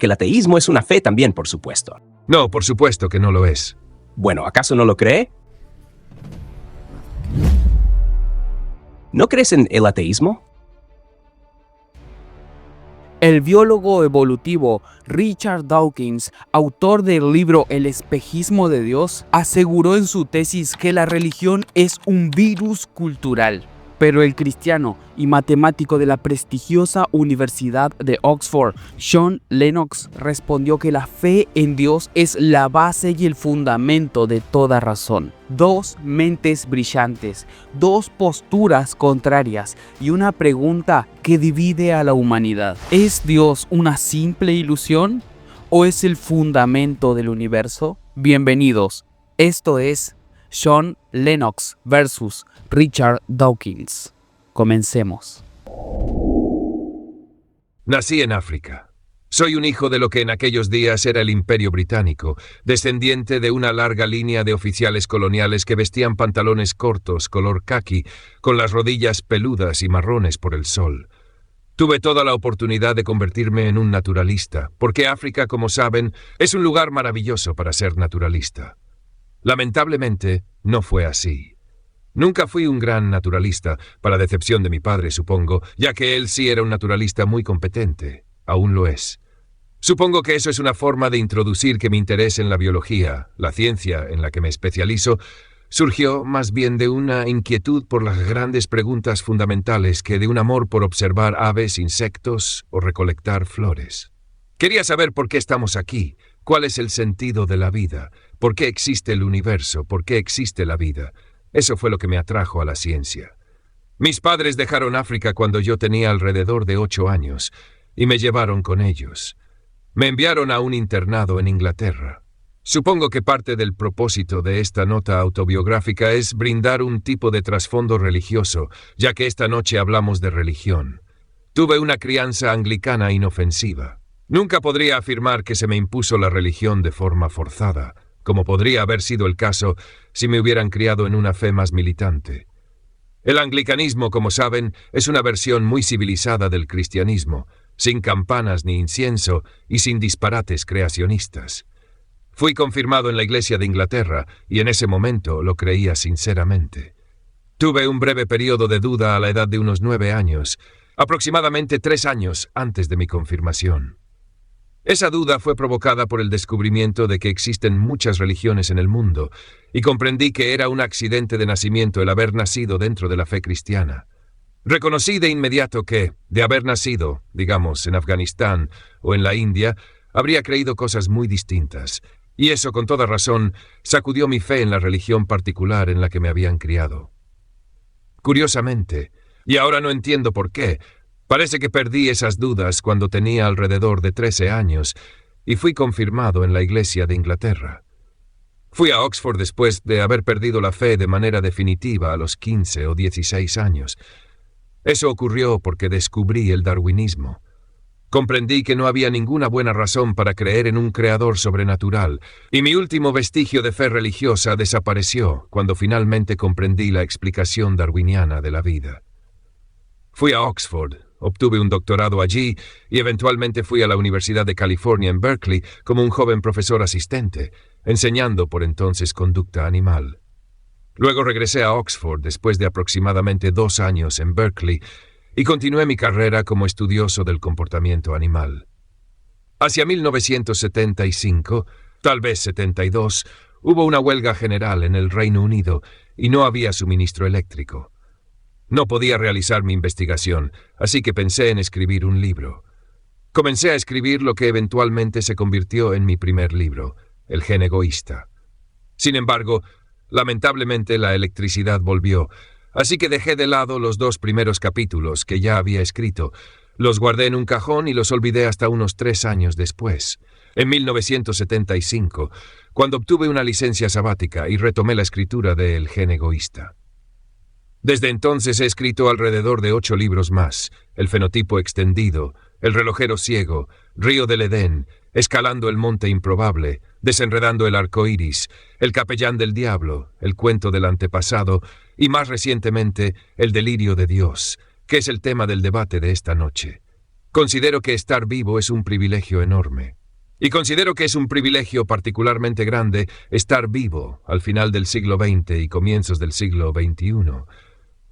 Que el ateísmo es una fe también, por supuesto. No, por supuesto que no lo es. Bueno, ¿acaso no lo cree? ¿No crees en el ateísmo? El biólogo evolutivo Richard Dawkins, autor del libro El espejismo de Dios, aseguró en su tesis que la religión es un virus cultural. Pero el cristiano y matemático de la prestigiosa Universidad de Oxford, John Lennox, respondió que la fe en Dios es la base y el fundamento de toda razón. Dos mentes brillantes, dos posturas contrarias y una pregunta que divide a la humanidad. ¿Es Dios una simple ilusión o es el fundamento del universo? Bienvenidos, esto es John Lennox versus Richard Dawkins. Comencemos. Nací en África. Soy un hijo de lo que en aquellos días era el Imperio Británico, descendiente de una larga línea de oficiales coloniales que vestían pantalones cortos, color caqui, con las rodillas peludas y marrones por el sol. Tuve toda la oportunidad de convertirme en un naturalista, porque África, como saben, es un lugar maravilloso para ser naturalista. Lamentablemente, no fue así. Nunca fui un gran naturalista, para decepción de mi padre, supongo, ya que él sí era un naturalista muy competente. Aún lo es. Supongo que eso es una forma de introducir que mi interés en la biología, la ciencia en la que me especializo, surgió más bien de una inquietud por las grandes preguntas fundamentales que de un amor por observar aves, insectos o recolectar flores. Quería saber por qué estamos aquí, cuál es el sentido de la vida, por qué existe el universo, por qué existe la vida. Eso fue lo que me atrajo a la ciencia. Mis padres dejaron África cuando yo tenía alrededor de 8 años y me llevaron con ellos. Me enviaron a un internado en Inglaterra. Supongo que parte del propósito de esta nota autobiográfica es brindar un tipo de trasfondo religioso, ya que esta noche hablamos de religión. Tuve una crianza anglicana inofensiva. Nunca podría afirmar que se me impuso la religión de forma forzada, como podría haber sido el caso si me hubieran criado en una fe más militante. El anglicanismo, como saben, es una versión muy civilizada del cristianismo, sin campanas ni incienso y sin disparates creacionistas. Fui confirmado en la Iglesia de Inglaterra y en ese momento lo creía sinceramente. Tuve un breve periodo de duda a la edad de unos 9 años, aproximadamente 3 años antes de mi confirmación. Esa duda fue provocada por el descubrimiento de que existen muchas religiones en el mundo, y comprendí que era un accidente de nacimiento el haber nacido dentro de la fe cristiana. Reconocí de inmediato que, de haber nacido, digamos, en Afganistán o en la India, habría creído cosas muy distintas, y eso, con toda razón, sacudió mi fe en la religión particular en la que me habían criado. Curiosamente, y ahora no entiendo por qué, parece que perdí esas dudas cuando tenía alrededor de 13 años y fui confirmado en la Iglesia de Inglaterra. Fui a Oxford después de haber perdido la fe de manera definitiva a los 15 o 16 años. Eso ocurrió porque descubrí el darwinismo. Comprendí que no había ninguna buena razón para creer en un creador sobrenatural, y mi último vestigio de fe religiosa desapareció cuando finalmente comprendí la explicación darwiniana de la vida. Fui a Oxford. Obtuve un doctorado allí y eventualmente fui a la Universidad de California en Berkeley como un joven profesor asistente, enseñando por entonces conducta animal. Luego regresé a Oxford después de aproximadamente 2 años en Berkeley y continué mi carrera como estudioso del comportamiento animal. Hacia 1975, tal vez 72, hubo una huelga general en el Reino Unido y no había suministro eléctrico. No podía realizar mi investigación, así que pensé en escribir un libro. Comencé a escribir lo que eventualmente se convirtió en mi primer libro, El gen egoísta. Sin embargo, lamentablemente la electricidad volvió, así que dejé de lado los 2 primeros capítulos que ya había escrito. Los guardé en un cajón y los olvidé hasta unos 3 años después, en 1975, cuando obtuve una licencia sabática y retomé la escritura de El gen egoísta. Desde entonces he escrito alrededor de 8 libros más: El fenotipo extendido, El relojero ciego, Río del Edén, Escalando el monte improbable, Desenredando el arco iris, El capellán del diablo, El cuento del antepasado y más recientemente El delirio de Dios, que es el tema del debate de esta noche. Considero que estar vivo es un privilegio enorme. Y considero que es un privilegio particularmente grande estar vivo al final del siglo XX y comienzos del siglo XXI.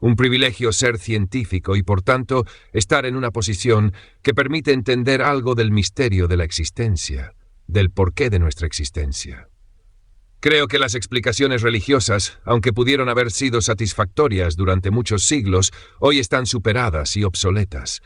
Un privilegio ser científico y, por tanto, estar en una posición que permite entender algo del misterio de la existencia, del porqué de nuestra existencia. Creo que las explicaciones religiosas, aunque pudieron haber sido satisfactorias durante muchos siglos, hoy están superadas y obsoletas.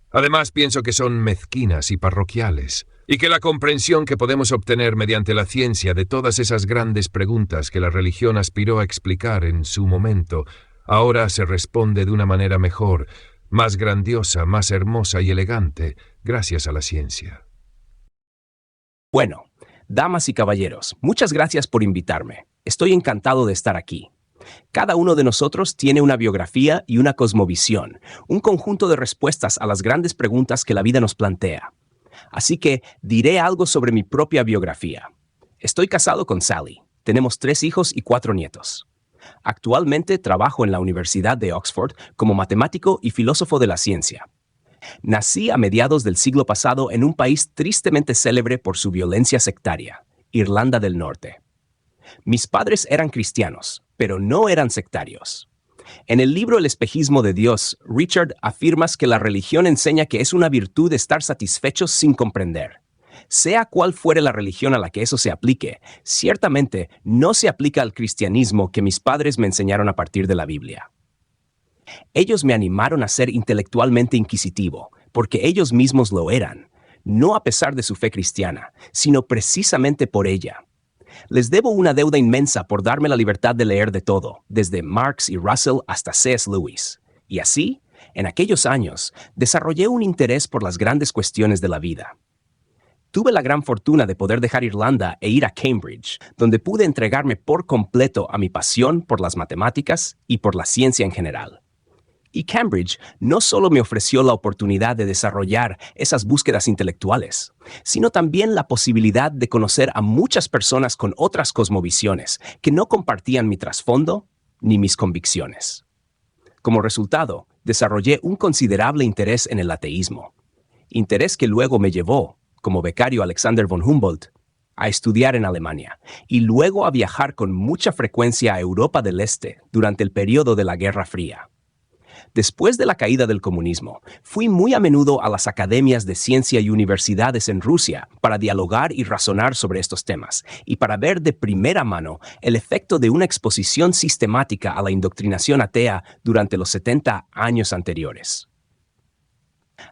Además, pienso que son mezquinas y parroquiales, y que la comprensión que podemos obtener mediante la ciencia de todas esas grandes preguntas que la religión aspiró a explicar en su momento, ahora se responde de una manera mejor, más grandiosa, más hermosa y elegante, gracias a la ciencia. Bueno, damas y caballeros, muchas gracias por invitarme. Estoy encantado de estar aquí. Cada uno de nosotros tiene una biografía y una cosmovisión, un conjunto de respuestas a las grandes preguntas que la vida nos plantea. Así que diré algo sobre mi propia biografía. Estoy casado con Sally. Tenemos 3 hijos y 4 nietos. Actualmente trabajo en la Universidad de Oxford como matemático y filósofo de la ciencia. Nací a mediados del siglo pasado en un país tristemente célebre por su violencia sectaria, Irlanda del Norte. Mis padres eran cristianos, pero no eran sectarios. En el libro El espejismo de Dios, Richard afirmas que la religión enseña que es una virtud estar satisfechos sin comprender. Sea cual fuere la religión a la que eso se aplique, ciertamente no se aplica al cristianismo que mis padres me enseñaron a partir de la Biblia. Ellos me animaron a ser intelectualmente inquisitivo, porque ellos mismos lo eran, no a pesar de su fe cristiana, sino precisamente por ella. Les debo una deuda inmensa por darme la libertad de leer de todo, desde Marx y Russell hasta C.S. Lewis. Y así, en aquellos años, desarrollé un interés por las grandes cuestiones de la vida. Tuve la gran fortuna de poder dejar Irlanda e ir a Cambridge, donde pude entregarme por completo a mi pasión por las matemáticas y por la ciencia en general. Y Cambridge no solo me ofreció la oportunidad de desarrollar esas búsquedas intelectuales, sino también la posibilidad de conocer a muchas personas con otras cosmovisiones que no compartían mi trasfondo ni mis convicciones. Como resultado, desarrollé un considerable interés en el ateísmo, interés que luego me llevó, como becario Alexander von Humboldt, a estudiar en Alemania y luego a viajar con mucha frecuencia a Europa del Este durante el periodo de la Guerra Fría. Después de la caída del comunismo, fui muy a menudo a las academias de ciencia y universidades en Rusia para dialogar y razonar sobre estos temas y para ver de primera mano el efecto de una exposición sistemática a la indoctrinación atea durante los 70 años anteriores.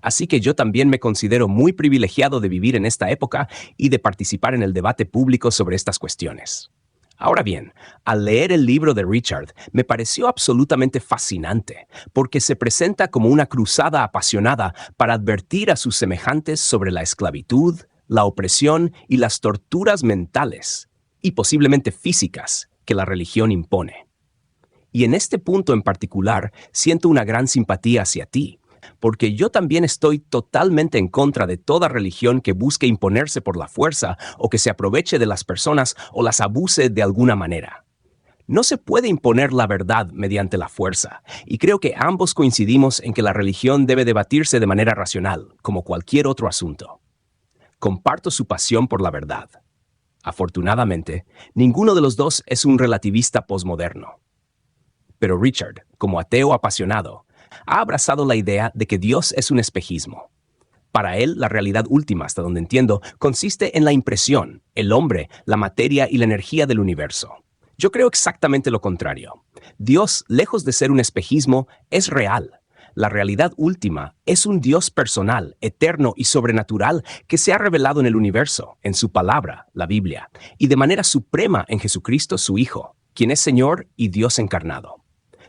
Así que yo también me considero muy privilegiado de vivir en esta época y de participar en el debate público sobre estas cuestiones. Ahora bien, al leer el libro de Richard, me pareció absolutamente fascinante, porque se presenta como una cruzada apasionada para advertir a sus semejantes sobre la esclavitud, la opresión y las torturas mentales, y posiblemente físicas, que la religión impone. Y en este punto en particular, siento una gran simpatía hacia ti, porque yo también estoy totalmente en contra de toda religión que busque imponerse por la fuerza o que se aproveche de las personas o las abuse de alguna manera. No se puede imponer la verdad mediante la fuerza, y creo que ambos coincidimos en que la religión debe debatirse de manera racional, como cualquier otro asunto. Comparto su pasión por la verdad. Afortunadamente, ninguno de los dos es un relativista posmoderno. Pero Richard, como ateo apasionado, ha abrazado la idea de que Dios es un espejismo. Para él, la realidad última, hasta donde entiendo, consiste en la impresión, el hombre, la materia y la energía del universo. Yo creo exactamente lo contrario. Dios, lejos de ser un espejismo, es real. La realidad última es un Dios personal, eterno y sobrenatural que se ha revelado en el universo, en su palabra, la Biblia, y de manera suprema en Jesucristo, su Hijo, quien es Señor y Dios encarnado.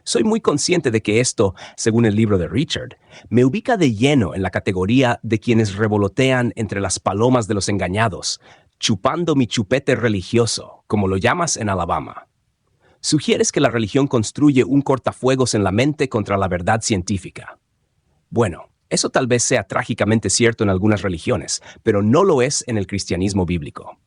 Soy muy consciente de que esto, según el libro de Richard, me ubica de lleno en la categoría de quienes revolotean entre las palomas de los engañados, chupando mi chupete religioso, como lo llamas en Alabama. Sugieres que la religión construye un cortafuegos en la mente contra la verdad científica. Bueno, eso tal vez sea trágicamente cierto en algunas religiones, pero no lo es en el cristianismo bíblico.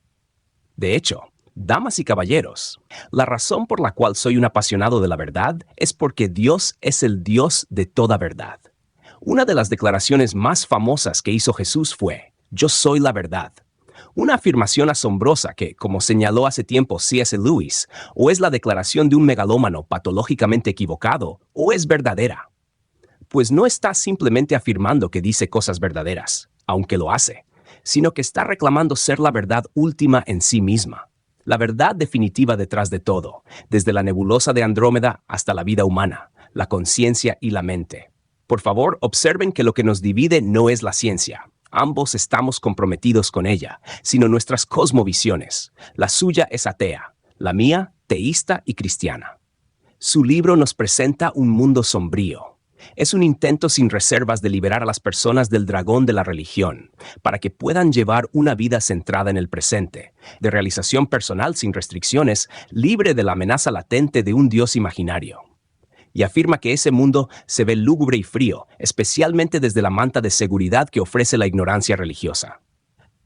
De hecho, damas y caballeros, la razón por la cual soy un apasionado de la verdad es porque Dios es el Dios de toda verdad. Una de las declaraciones más famosas que hizo Jesús fue, «Yo soy la verdad». Una afirmación asombrosa que, como señaló hace tiempo C.S. Lewis, o es la declaración de un megalómano patológicamente equivocado, o es verdadera. Pues no está simplemente afirmando que dice cosas verdaderas, aunque lo hace, sino que está reclamando ser la verdad última en sí misma, la verdad definitiva detrás de todo, desde la nebulosa de Andrómeda hasta la vida humana, la conciencia y la mente. Por favor, observen que lo que nos divide no es la ciencia. Ambos estamos comprometidos con ella, sino nuestras cosmovisiones. La suya es atea, la mía, teísta y cristiana. Su libro nos presenta un mundo sombrío. Es un intento sin reservas de liberar a las personas del dragón de la religión, para que puedan llevar una vida centrada en el presente, de realización personal sin restricciones, libre de la amenaza latente de un Dios imaginario. Y afirma que ese mundo se ve lúgubre y frío, especialmente desde la manta de seguridad que ofrece la ignorancia religiosa.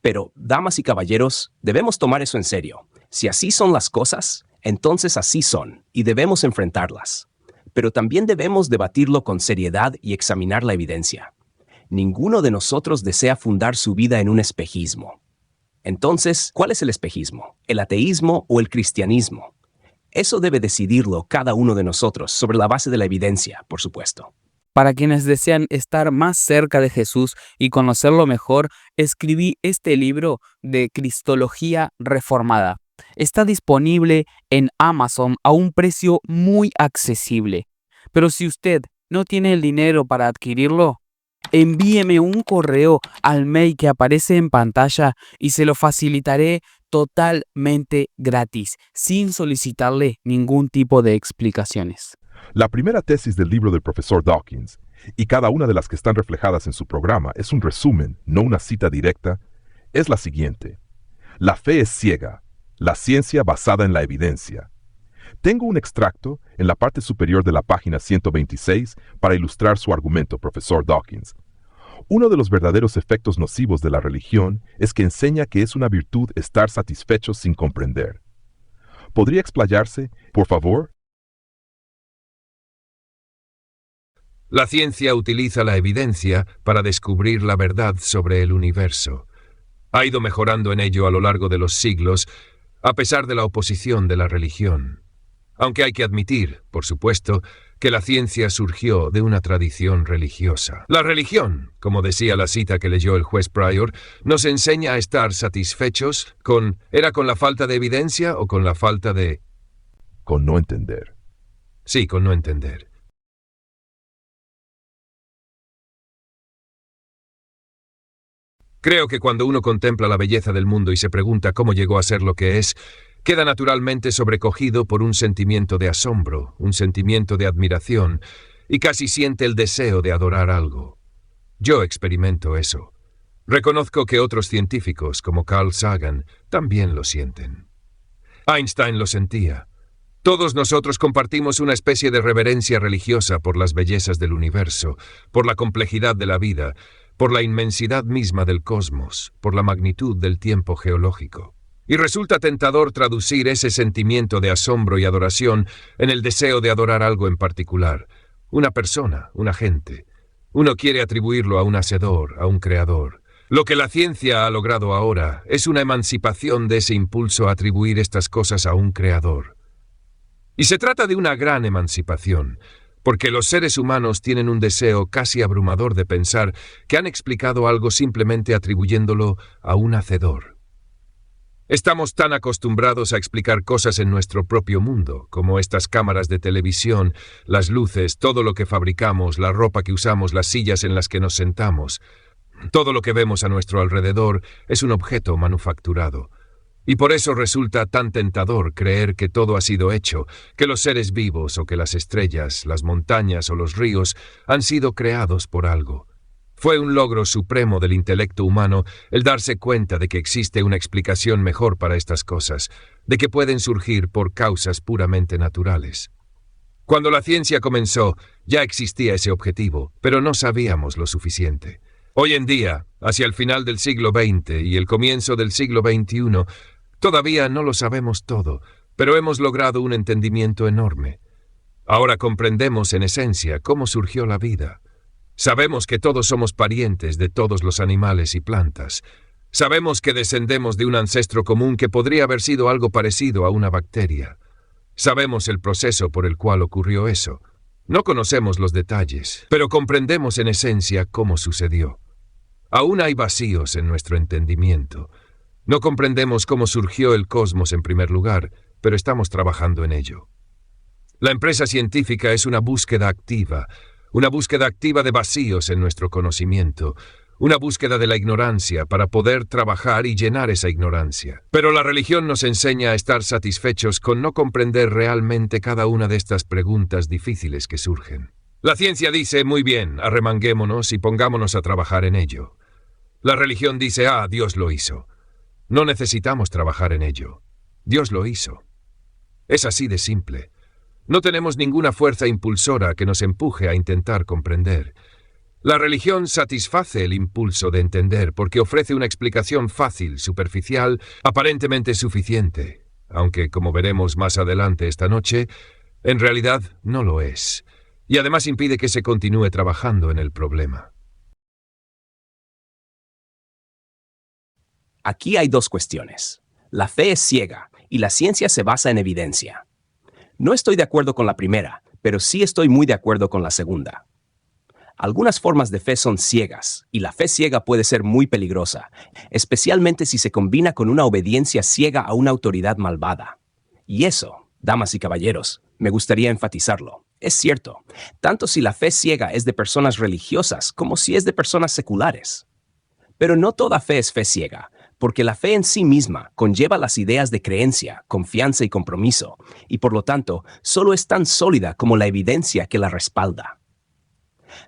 Pero, damas y caballeros, debemos tomar eso en serio. Si así son las cosas, entonces así son, y debemos enfrentarlas. Pero también debemos debatirlo con seriedad y examinar la evidencia. Ninguno de nosotros desea fundar su vida en un espejismo. Entonces, ¿cuál es el espejismo? ¿El ateísmo o el cristianismo? Eso debe decidirlo cada uno de nosotros sobre la base de la evidencia, por supuesto. Para quienes desean estar más cerca de Jesús y conocerlo mejor, escribí este libro de Cristología Reformada. Está disponible en Amazon a un precio muy accesible. Pero si usted no tiene el dinero para adquirirlo, envíeme un correo al mail que aparece en pantalla y se lo facilitaré totalmente gratis, sin solicitarle ningún tipo de explicaciones. La primera tesis del libro del profesor Dawkins, y cada una de las que están reflejadas en su programa es un resumen, no una cita directa, es la siguiente. La fe es ciega, la ciencia basada en la evidencia. Tengo un extracto en la parte superior de la página 126 para ilustrar su argumento, profesor Dawkins. Uno de los verdaderos efectos nocivos de la religión es que enseña que es una virtud estar satisfechos sin comprender. ¿Podría explayarse, por favor? La ciencia utiliza la evidencia para descubrir la verdad sobre el universo. Ha ido mejorando en ello a lo largo de los siglos, a pesar de la oposición de la religión. Aunque hay que admitir, por supuesto, que la ciencia surgió de una tradición religiosa. La religión, como decía la cita que leyó el juez Pryor, nos enseña a estar satisfechos con... ¿Era con la falta de evidencia o con la falta de...? Con no entender. Sí, con no entender. Creo que cuando uno contempla la belleza del mundo y se pregunta cómo llegó a ser lo que es, queda naturalmente sobrecogido por un sentimiento de asombro, un sentimiento de admiración, y casi siente el deseo de adorar algo. Yo experimento eso. Reconozco que otros científicos, como Carl Sagan, también lo sienten. Einstein lo sentía. Todos nosotros compartimos una especie de reverencia religiosa por las bellezas del universo, por la complejidad de la vida, por la inmensidad misma del cosmos, por la magnitud del tiempo geológico. Y resulta tentador traducir ese sentimiento de asombro y adoración en el deseo de adorar algo en particular, una persona, un agente. Uno quiere atribuirlo a un hacedor, a un creador. Lo que la ciencia ha logrado ahora es una emancipación de ese impulso a atribuir estas cosas a un creador. Y se trata de una gran emancipación, porque los seres humanos tienen un deseo casi abrumador de pensar que han explicado algo simplemente atribuyéndolo a un hacedor. Estamos tan acostumbrados a explicar cosas en nuestro propio mundo, como estas cámaras de televisión, las luces, todo lo que fabricamos, la ropa que usamos, las sillas en las que nos sentamos. Todo lo que vemos a nuestro alrededor es un objeto manufacturado. Y por eso resulta tan tentador creer que todo ha sido hecho, que los seres vivos o que las estrellas, las montañas o los ríos han sido creados por algo. Fue un logro supremo del intelecto humano el darse cuenta de que existe una explicación mejor para estas cosas, de que pueden surgir por causas puramente naturales. Cuando la ciencia comenzó, ya existía ese objetivo, pero no sabíamos lo suficiente. Hoy en día, hacia el final del siglo XX y el comienzo del siglo XXI, todavía no lo sabemos todo, pero hemos logrado un entendimiento enorme. Ahora comprendemos en esencia cómo surgió la vida. Sabemos que todos somos parientes de todos los animales y plantas. Sabemos que descendemos de un ancestro común que podría haber sido algo parecido a una bacteria. Sabemos el proceso por el cual ocurrió eso. No conocemos los detalles, pero comprendemos en esencia cómo sucedió. Aún hay vacíos en nuestro entendimiento. No comprendemos cómo surgió el cosmos en primer lugar, pero estamos trabajando en ello. La empresa científica es una búsqueda activa de vacíos en nuestro conocimiento, una búsqueda de la ignorancia para poder trabajar y llenar esa ignorancia. Pero la religión nos enseña a estar satisfechos con no comprender realmente cada una de estas preguntas difíciles que surgen. La ciencia dice, muy bien, arremanguémonos y pongámonos a trabajar en ello. La religión dice, Dios lo hizo. No necesitamos trabajar en ello. Dios lo hizo. Es así de simple. No tenemos ninguna fuerza impulsora que nos empuje a intentar comprender. La religión satisface el impulso de entender porque ofrece una explicación fácil, superficial, aparentemente suficiente, aunque, como veremos más adelante esta noche, en realidad no lo es, y además impide que se continúe trabajando en el problema. Aquí hay dos cuestiones. La fe es ciega y la ciencia se basa en evidencia. No estoy de acuerdo con la primera, pero sí estoy muy de acuerdo con la segunda. Algunas formas de fe son ciegas, y la fe ciega puede ser muy peligrosa, especialmente si se combina con una obediencia ciega a una autoridad malvada. Y eso, damas y caballeros, me gustaría enfatizarlo. Es cierto, tanto si la fe ciega es de personas religiosas como si es de personas seculares. Pero no toda fe es fe ciega, porque la fe en sí misma conlleva las ideas de creencia, confianza y compromiso, y por lo tanto, solo es tan sólida como la evidencia que la respalda.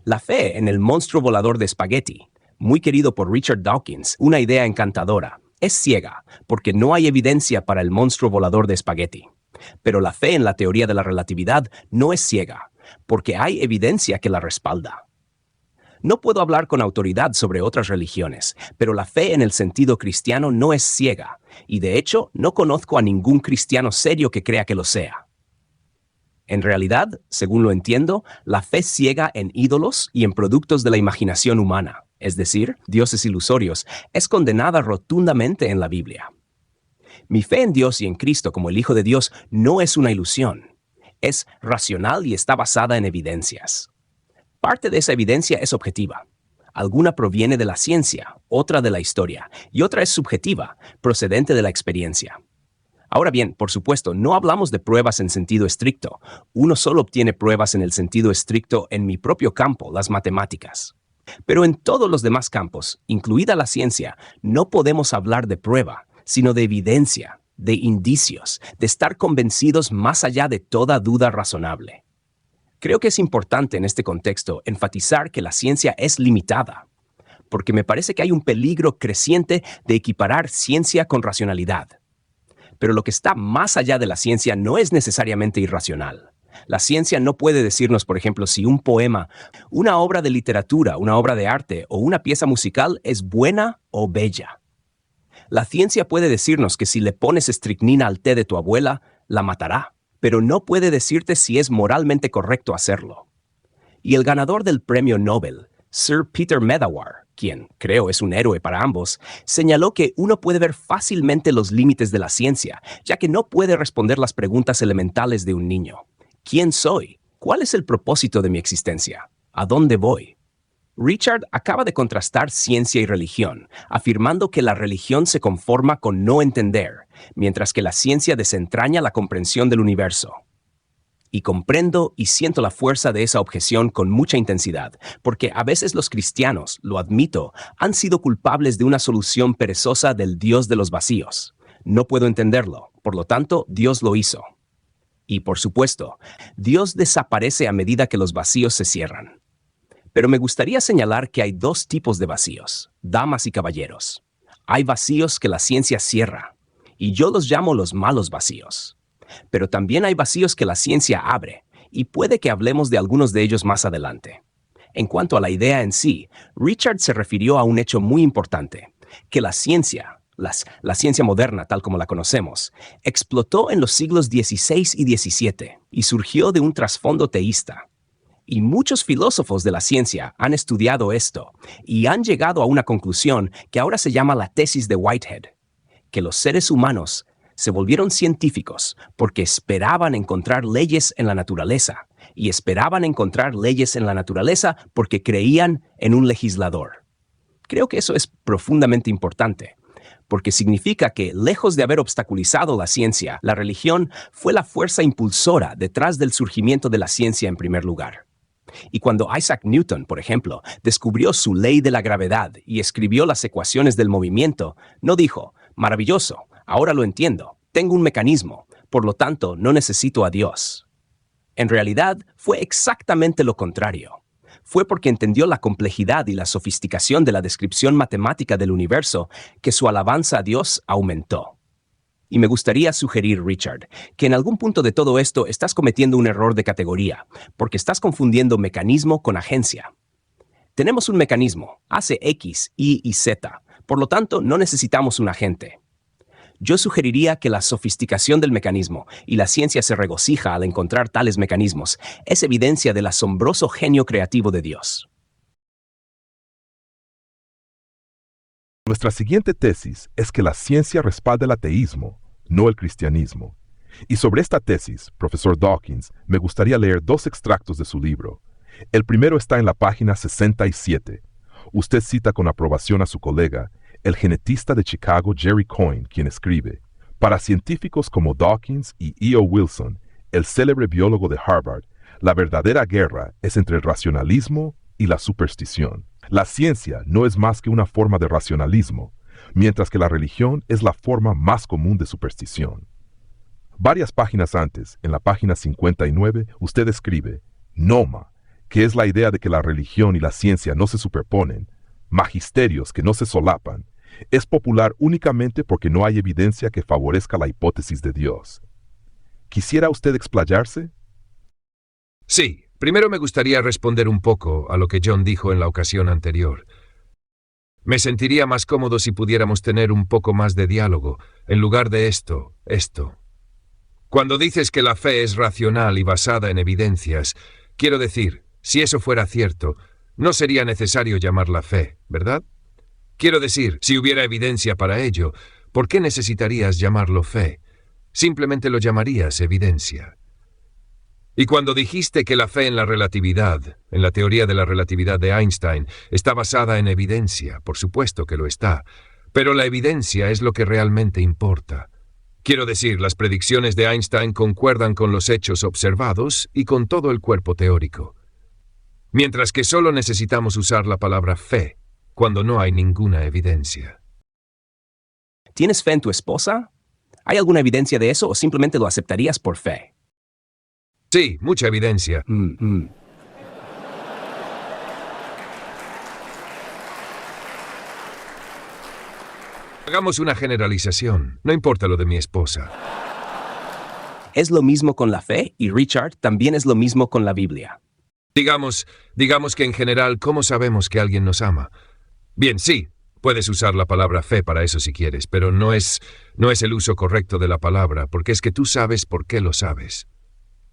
La fe en el monstruo volador de espagueti, muy querido por Richard Dawkins, una idea encantadora, es ciega, porque no hay evidencia para el monstruo volador de espagueti. Pero la fe en la teoría de la relatividad no es ciega, porque hay evidencia que la respalda. No puedo hablar con autoridad sobre otras religiones, pero la fe en el sentido cristiano no es ciega, y de hecho no conozco a ningún cristiano serio que crea que lo sea. En realidad, según lo entiendo, la fe ciega en ídolos y en productos de la imaginación humana, es decir, dioses ilusorios, es condenada rotundamente en la Biblia. Mi fe en Dios y en Cristo como el Hijo de Dios no es una ilusión. Es racional y está basada en evidencias. Parte de esa evidencia es objetiva. Alguna proviene de la ciencia, otra de la historia, y otra es subjetiva, procedente de la experiencia. Ahora bien, por supuesto, no hablamos de pruebas en sentido estricto. Uno solo obtiene pruebas en el sentido estricto en mi propio campo, las matemáticas. Pero en todos los demás campos, incluida la ciencia, no podemos hablar de prueba, sino de evidencia, de indicios, de estar convencidos más allá de toda duda razonable. Creo que es importante en este contexto enfatizar que la ciencia es limitada, porque me parece que hay un peligro creciente de equiparar ciencia con racionalidad. Pero lo que está más allá de la ciencia no es necesariamente irracional. La ciencia no puede decirnos, por ejemplo, si un poema, una obra de literatura, una obra de arte o una pieza musical es buena o bella. La ciencia puede decirnos que si le pones estricnina al té de tu abuela, la matará, pero no puede decirte si es moralmente correcto hacerlo. Y el ganador del premio Nobel, Sir Peter Medawar, quien creo es un héroe para ambos, señaló que uno puede ver fácilmente los límites de la ciencia, ya que no puede responder las preguntas elementales de un niño. ¿Quién soy? ¿Cuál es el propósito de mi existencia? ¿A dónde voy? Richard acaba de contrastar ciencia y religión, afirmando que la religión se conforma con no entender, mientras que la ciencia desentraña la comprensión del universo. Y comprendo y siento la fuerza de esa objeción con mucha intensidad, porque a veces los cristianos, lo admito, han sido culpables de una solución perezosa del Dios de los vacíos. No puedo entenderlo, por lo tanto, Dios lo hizo. Y, por supuesto, Dios desaparece a medida que los vacíos se cierran. Pero me gustaría señalar que hay dos tipos de vacíos, damas y caballeros. Hay vacíos que la ciencia cierra, y yo los llamo los malos vacíos. Pero también hay vacíos que la ciencia abre, y puede que hablemos de algunos de ellos más adelante. En cuanto a la idea en sí, Richard se refirió a un hecho muy importante, que la ciencia, la ciencia moderna tal como la conocemos, explotó en los siglos XVI y XVII y surgió de un trasfondo teísta. Y muchos filósofos de la ciencia han estudiado esto y han llegado a una conclusión que ahora se llama la tesis de Whitehead, que los seres humanos se volvieron científicos porque esperaban encontrar leyes en la naturaleza, y esperaban encontrar leyes en la naturaleza porque creían en un legislador. Creo que eso es profundamente importante, porque significa que, lejos de haber obstaculizado la ciencia, la religión fue la fuerza impulsora detrás del surgimiento de la ciencia en primer lugar. Y cuando Isaac Newton, por ejemplo, descubrió su ley de la gravedad y escribió las ecuaciones del movimiento, no dijo, maravilloso, ahora lo entiendo, tengo un mecanismo, por lo tanto no necesito a Dios. En realidad, fue exactamente lo contrario. Fue porque entendió la complejidad y la sofisticación de la descripción matemática del universo que su alabanza a Dios aumentó. Y me gustaría sugerir, Richard, que en algún punto de todo esto estás cometiendo un error de categoría, porque estás confundiendo mecanismo con agencia. Tenemos un mecanismo, hace X, Y y Z, por lo tanto no necesitamos un agente. Yo sugeriría que la sofisticación del mecanismo, y la ciencia se regocija al encontrar tales mecanismos, es evidencia del asombroso genio creativo de Dios. Nuestra siguiente tesis es que la ciencia respalda el ateísmo, no el cristianismo. Y sobre esta tesis, profesor Dawkins, me gustaría leer 2 extractos de su libro. El primero está en la página 67. Usted cita con aprobación a su colega, el genetista de Chicago Jerry Coyne, quien escribe: para científicos como Dawkins y E.O. Wilson, el célebre biólogo de Harvard, la verdadera guerra es entre el racionalismo y la superstición. La ciencia no es más que una forma de racionalismo, mientras que la religión es la forma más común de superstición. Varias páginas antes, en la página 59, usted escribe: Noma, que es la idea de que la religión y la ciencia no se superponen, magisterios que no se solapan, es popular únicamente porque no hay evidencia que favorezca la hipótesis de Dios. ¿Quisiera usted explayarse? Sí, primero me gustaría responder un poco a lo que John dijo en la ocasión anterior. Me sentiría más cómodo si pudiéramos tener un poco más de diálogo, en lugar de esto. Cuando dices que la fe es racional y basada en evidencias, quiero decir, si eso fuera cierto, no sería necesario llamarla fe, ¿verdad? Quiero decir, si hubiera evidencia para ello, ¿por qué necesitarías llamarlo fe? Simplemente lo llamarías evidencia. Y cuando dijiste que la fe en la relatividad, en la teoría de la relatividad de Einstein, está basada en evidencia, por supuesto que lo está, pero la evidencia es lo que realmente importa. Quiero decir, las predicciones de Einstein concuerdan con los hechos observados y con todo el cuerpo teórico. Mientras que solo necesitamos usar la palabra fe cuando no hay ninguna evidencia. ¿Tienes fe en tu esposa? ¿Hay alguna evidencia de eso o simplemente lo aceptarías por fe? Sí, mucha evidencia. Hagamos una generalización. No importa lo de mi esposa. Es lo mismo con la fe y, Richard, también es lo mismo con la Biblia. Digamos que en general, ¿cómo sabemos que alguien nos ama? Bien, sí, puedes usar la palabra fe para eso si quieres, pero no es el uso correcto de la palabra, porque es que tú sabes por qué lo sabes.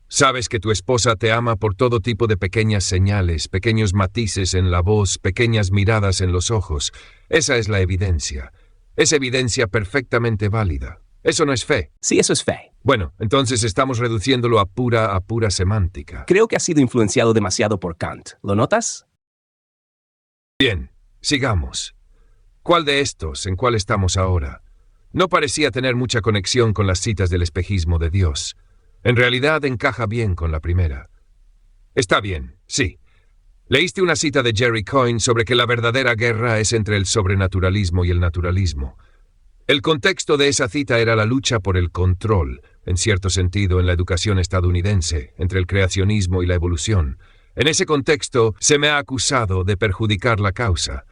Sabes que tu esposa te ama por todo tipo de pequeñas señales, pequeños matices en la voz, pequeñas miradas en los ojos. Esa es la evidencia. Es evidencia perfectamente válida. Eso no es fe. Sí, eso es fe. Bueno, entonces estamos reduciéndolo a pura semántica. Creo que ha sido influenciado demasiado por Kant. ¿Lo notas? Bien, sigamos. ¿Cuál de estos, en cuál estamos ahora? No parecía tener mucha conexión con las citas del espejismo de Dios. En realidad encaja bien con la primera. Está bien, sí. Leíste una cita de Jerry Coyne sobre que la verdadera guerra es entre el sobrenaturalismo y el naturalismo. El contexto de esa cita era la lucha por el control, en cierto sentido, en la educación estadounidense, entre el creacionismo y la evolución. En ese contexto, se me ha acusado de perjudicar la causa,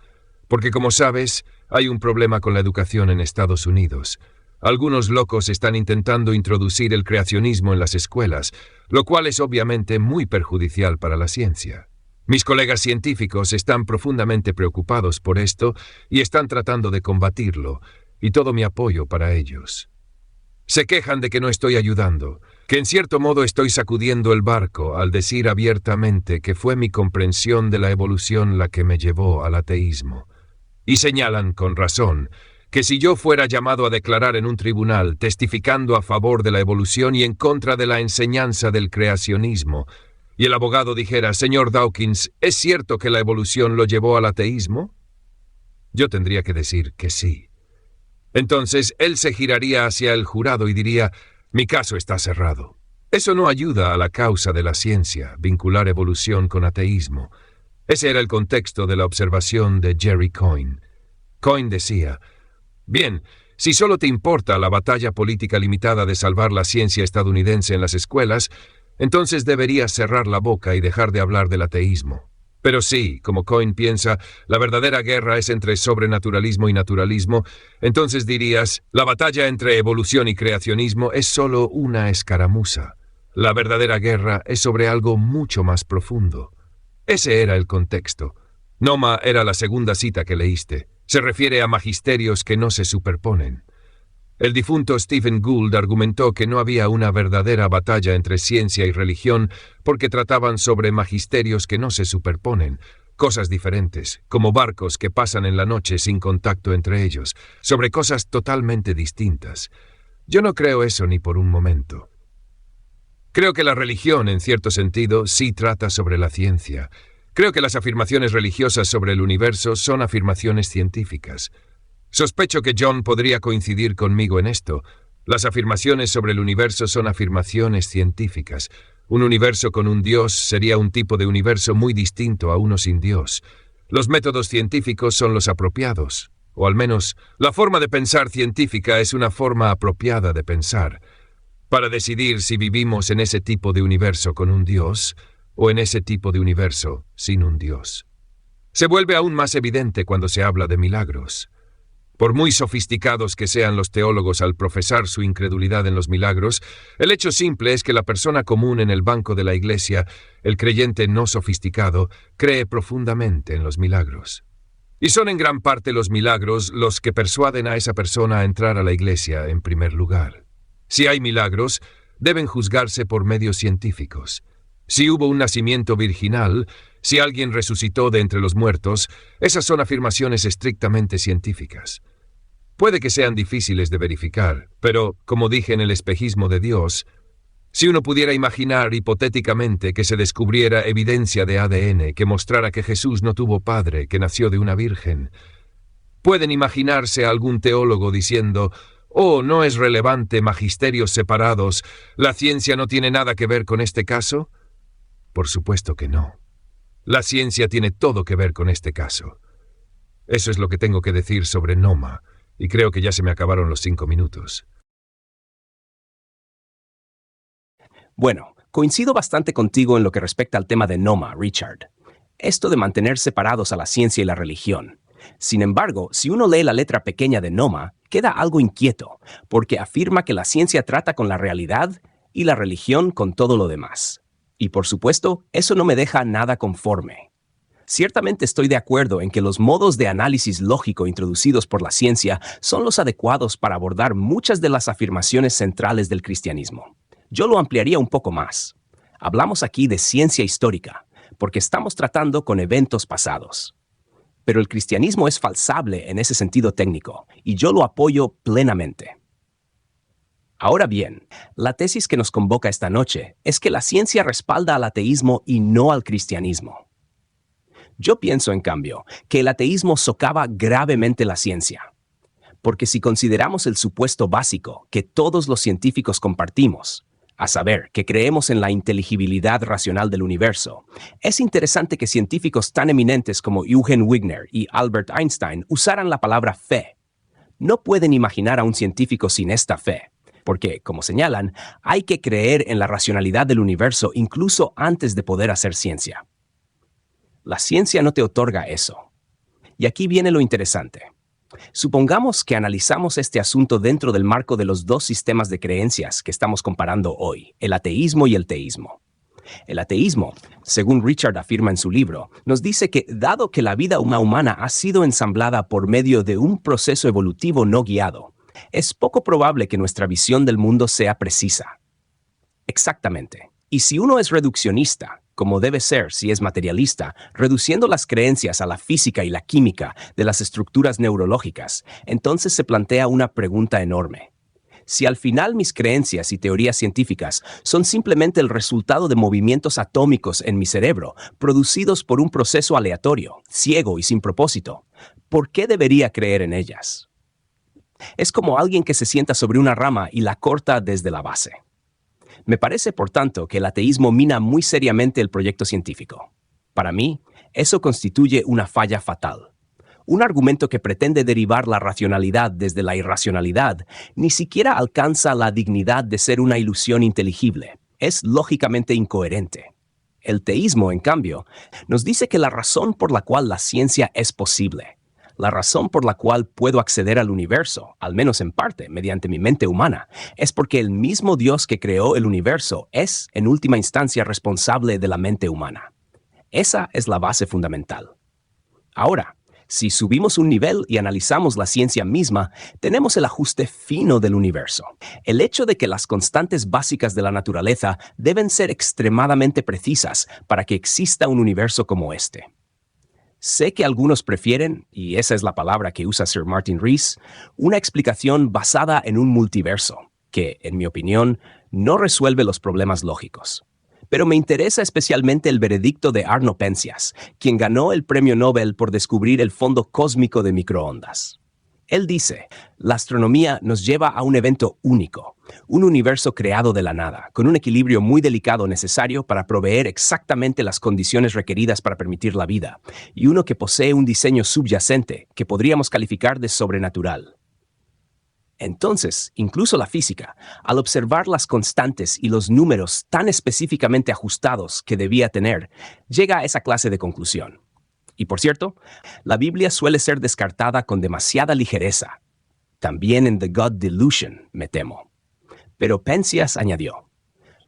porque como sabes, hay un problema con la educación en Estados Unidos. Algunos locos están intentando introducir el creacionismo en las escuelas, lo cual es obviamente muy perjudicial para la ciencia. Mis colegas científicos están profundamente preocupados por esto y están tratando de combatirlo, y todo mi apoyo para ellos. Se quejan de que no estoy ayudando, que en cierto modo estoy sacudiendo el barco al decir abiertamente que fue mi comprensión de la evolución la que me llevó al ateísmo. Y señalan, con razón, que si yo fuera llamado a declarar en un tribunal testificando a favor de la evolución y en contra de la enseñanza del creacionismo, y el abogado dijera, señor Dawkins, ¿es cierto que la evolución lo llevó al ateísmo? Yo tendría que decir que sí. Entonces él se giraría hacia el jurado y diría, mi caso está cerrado. Eso no ayuda a la causa de la ciencia, vincular evolución con ateísmo. Ese era el contexto de la observación de Jerry Coyne. Coyne decía, bien, si solo te importa la batalla política limitada de salvar la ciencia estadounidense en las escuelas, entonces deberías cerrar la boca y dejar de hablar del ateísmo. Pero sí, como Coyne piensa, la verdadera guerra es entre sobrenaturalismo y naturalismo, entonces dirías, la batalla entre evolución y creacionismo es solo una escaramuza. La verdadera guerra es sobre algo mucho más profundo. Ese era el contexto. Noma era la segunda cita que leíste. Se refiere a magisterios que no se superponen. El difunto Stephen Gould argumentó que no había una verdadera batalla entre ciencia y religión porque trataban sobre magisterios que no se superponen, cosas diferentes, como barcos que pasan en la noche sin contacto entre ellos, sobre cosas totalmente distintas. Yo no creo eso ni por un momento. Creo que la religión, en cierto sentido, sí trata sobre la ciencia. Creo que las afirmaciones religiosas sobre el universo son afirmaciones científicas. Sospecho que John podría coincidir conmigo en esto. Las afirmaciones sobre el universo son afirmaciones científicas. Un universo con un Dios sería un tipo de universo muy distinto a uno sin Dios. Los métodos científicos son los apropiados, o al menos la forma de pensar científica es una forma apropiada de pensar, para decidir si vivimos en ese tipo de universo con un Dios o en ese tipo de universo sin un Dios. Se vuelve aún más evidente cuando se habla de milagros. Por muy sofisticados que sean los teólogos al profesar su incredulidad en los milagros, el hecho simple es que la persona común en el banco de la iglesia, el creyente no sofisticado, cree profundamente en los milagros. Y son en gran parte los milagros los que persuaden a esa persona a entrar a la iglesia en primer lugar. Si hay milagros, deben juzgarse por medios científicos. Si hubo un nacimiento virginal, si alguien resucitó de entre los muertos, esas son afirmaciones estrictamente científicas. Puede que sean difíciles de verificar, pero, como dije en el espejismo de Dios, si uno pudiera imaginar hipotéticamente que se descubriera evidencia de ADN que mostrara que Jesús no tuvo padre, que nació de una virgen, ¿pueden imaginarse a algún teólogo diciendo, «Oh, no es relevante, magisterios separados, la ciencia no tiene nada que ver con este caso»? Por supuesto que no. La ciencia tiene todo que ver con este caso. Eso es lo que tengo que decir sobre Noma, y creo que ya se me acabaron los 5 minutos. Bueno, coincido bastante contigo en lo que respecta al tema de Noma, Richard. Esto de mantener separados a la ciencia y la religión. Sin embargo, si uno lee la letra pequeña de Noma, queda algo inquieto, porque afirma que la ciencia trata con la realidad y la religión con todo lo demás. Y por supuesto, eso no me deja nada conforme. Ciertamente estoy de acuerdo en que los modos de análisis lógico introducidos por la ciencia son los adecuados para abordar muchas de las afirmaciones centrales del cristianismo. Yo lo ampliaría un poco más. Hablamos aquí de ciencia histórica, porque estamos tratando con eventos pasados. Pero el cristianismo es falsable en ese sentido técnico, y yo lo apoyo plenamente. Ahora bien, la tesis que nos convoca esta noche es que la ciencia respalda al ateísmo y no al cristianismo. Yo pienso, en cambio, que el ateísmo socava gravemente la ciencia. Porque si consideramos el supuesto básico que todos los científicos compartimos, a saber, que creemos en la inteligibilidad racional del universo, es interesante que científicos tan eminentes como Eugen Wigner y Albert Einstein usaran la palabra fe. No pueden imaginar a un científico sin esta fe, porque, como señalan, hay que creer en la racionalidad del universo incluso antes de poder hacer ciencia. La ciencia no te otorga eso. Y aquí viene lo interesante. Supongamos que analizamos este asunto dentro del marco de los dos sistemas de creencias que estamos comparando hoy, el ateísmo y el teísmo. El ateísmo, según Richard afirma en su libro, nos dice que, dado que la vida humana ha sido ensamblada por medio de un proceso evolutivo no guiado, es poco probable que nuestra visión del mundo sea precisa. Exactamente. Y si uno es reduccionista, como debe ser si es materialista, reduciendo las creencias a la física y la química de las estructuras neurológicas, entonces se plantea una pregunta enorme. Si al final mis creencias y teorías científicas son simplemente el resultado de movimientos atómicos en mi cerebro, producidos por un proceso aleatorio, ciego y sin propósito, ¿por qué debería creer en ellas? Es como alguien que se sienta sobre una rama y la corta desde la base. Me parece, por tanto, que el ateísmo mina muy seriamente el proyecto científico. Para mí, eso constituye una falla fatal. Un argumento que pretende derivar la racionalidad desde la irracionalidad ni siquiera alcanza la dignidad de ser una ilusión inteligible. Es lógicamente incoherente. El teísmo, en cambio, nos dice que la razón por la cual la ciencia es posible, la razón por la cual puedo acceder al universo, al menos en parte, mediante mi mente humana, es porque el mismo Dios que creó el universo es, en última instancia, responsable de la mente humana. Esa es la base fundamental. Ahora, si subimos un nivel y analizamos la ciencia misma, tenemos el ajuste fino del universo. El hecho de que las constantes básicas de la naturaleza deben ser extremadamente precisas para que exista un universo como este. Sé que algunos prefieren, y esa es la palabra que usa Sir Martin Rees, una explicación basada en un multiverso, que, en mi opinión, no resuelve los problemas lógicos. Pero me interesa especialmente el veredicto de Arno Penzias, quien ganó el premio Nobel por descubrir el fondo cósmico de microondas. Él dice, la astronomía nos lleva a un evento único, un universo creado de la nada, con un equilibrio muy delicado necesario para proveer exactamente las condiciones requeridas para permitir la vida, y uno que posee un diseño subyacente que podríamos calificar de sobrenatural. Entonces, incluso la física, al observar las constantes y los números tan específicamente ajustados que debía tener, llega a esa clase de conclusión. Y por cierto, la Biblia suele ser descartada con demasiada ligereza. También en The God Delusion, me temo. Pero Penzias añadió,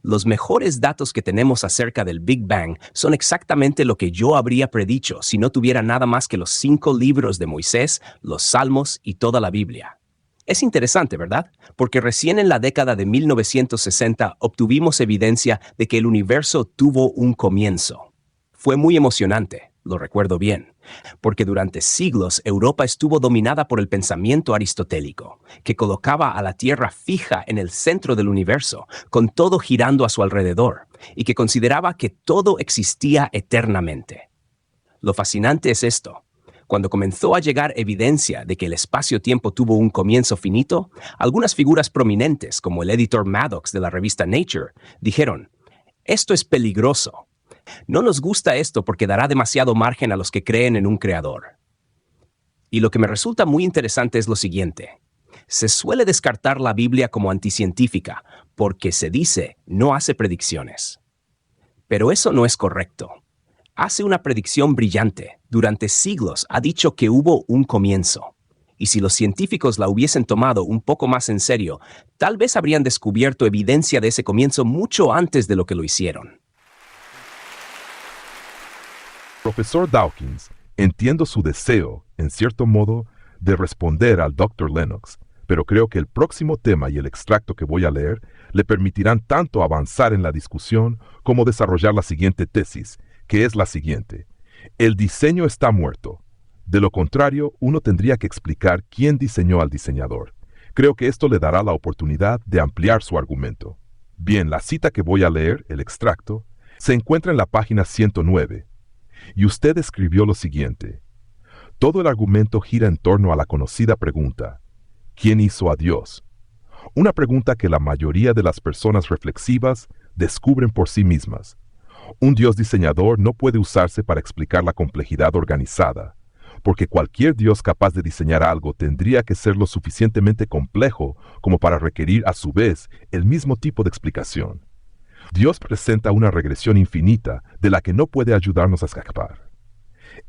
los mejores datos que tenemos acerca del Big Bang son exactamente lo que yo habría predicho si no tuviera nada más que los 5 libros de Moisés, los Salmos y toda la Biblia. Es interesante, ¿verdad? Porque recién en la década de 1960 obtuvimos evidencia de que el universo tuvo un comienzo. Fue muy emocionante, lo recuerdo bien, porque durante siglos Europa estuvo dominada por el pensamiento aristotélico, que colocaba a la Tierra fija en el centro del universo, con todo girando a su alrededor, y que consideraba que todo existía eternamente. Lo fascinante es esto. Cuando comenzó a llegar evidencia de que el espacio-tiempo tuvo un comienzo finito, algunas figuras prominentes, como el editor Maddox de la revista Nature, dijeron, esto es peligroso. No nos gusta esto porque dará demasiado margen a los que creen en un creador. Y lo que me resulta muy interesante es lo siguiente. Se suele descartar la Biblia como anticientífica porque se dice no hace predicciones. Pero eso no es correcto. Hace una predicción brillante. Durante siglos ha dicho que hubo un comienzo. Y si los científicos la hubiesen tomado un poco más en serio, tal vez habrían descubierto evidencia de ese comienzo mucho antes de lo que lo hicieron. Profesor Dawkins, entiendo su deseo, en cierto modo, de responder al Dr. Lennox, pero creo que el próximo tema y el extracto que voy a leer le permitirán tanto avanzar en la discusión como desarrollar la siguiente tesis, que es la siguiente. El diseño está muerto. De lo contrario, uno tendría que explicar quién diseñó al diseñador. Creo que esto le dará la oportunidad de ampliar su argumento. Bien, la cita que voy a leer, el extracto, se encuentra en la página 109. Y usted escribió lo siguiente. Todo el argumento gira en torno a la conocida pregunta, ¿quién hizo a Dios? Una pregunta que la mayoría de las personas reflexivas descubren por sí mismas. Un Dios diseñador no puede usarse para explicar la complejidad organizada, porque cualquier Dios capaz de diseñar algo tendría que ser lo suficientemente complejo como para requerir a su vez el mismo tipo de explicación. Dios presenta una regresión infinita de la que no puede ayudarnos a escapar.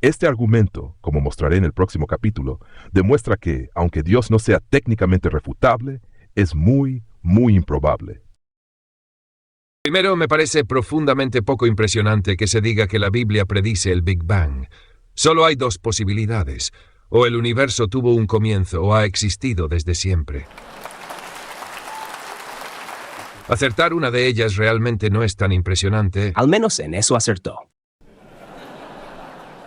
Este argumento, como mostraré en el próximo capítulo, demuestra que, aunque Dios no sea técnicamente refutable, es muy, muy improbable. Primero, me parece profundamente poco impresionante que se diga que la Biblia predice el Big Bang. Solo hay 2 posibilidades. o el universo tuvo un comienzo o ha existido desde siempre. Acertar una de ellas realmente no es tan impresionante. Al menos en eso acertó.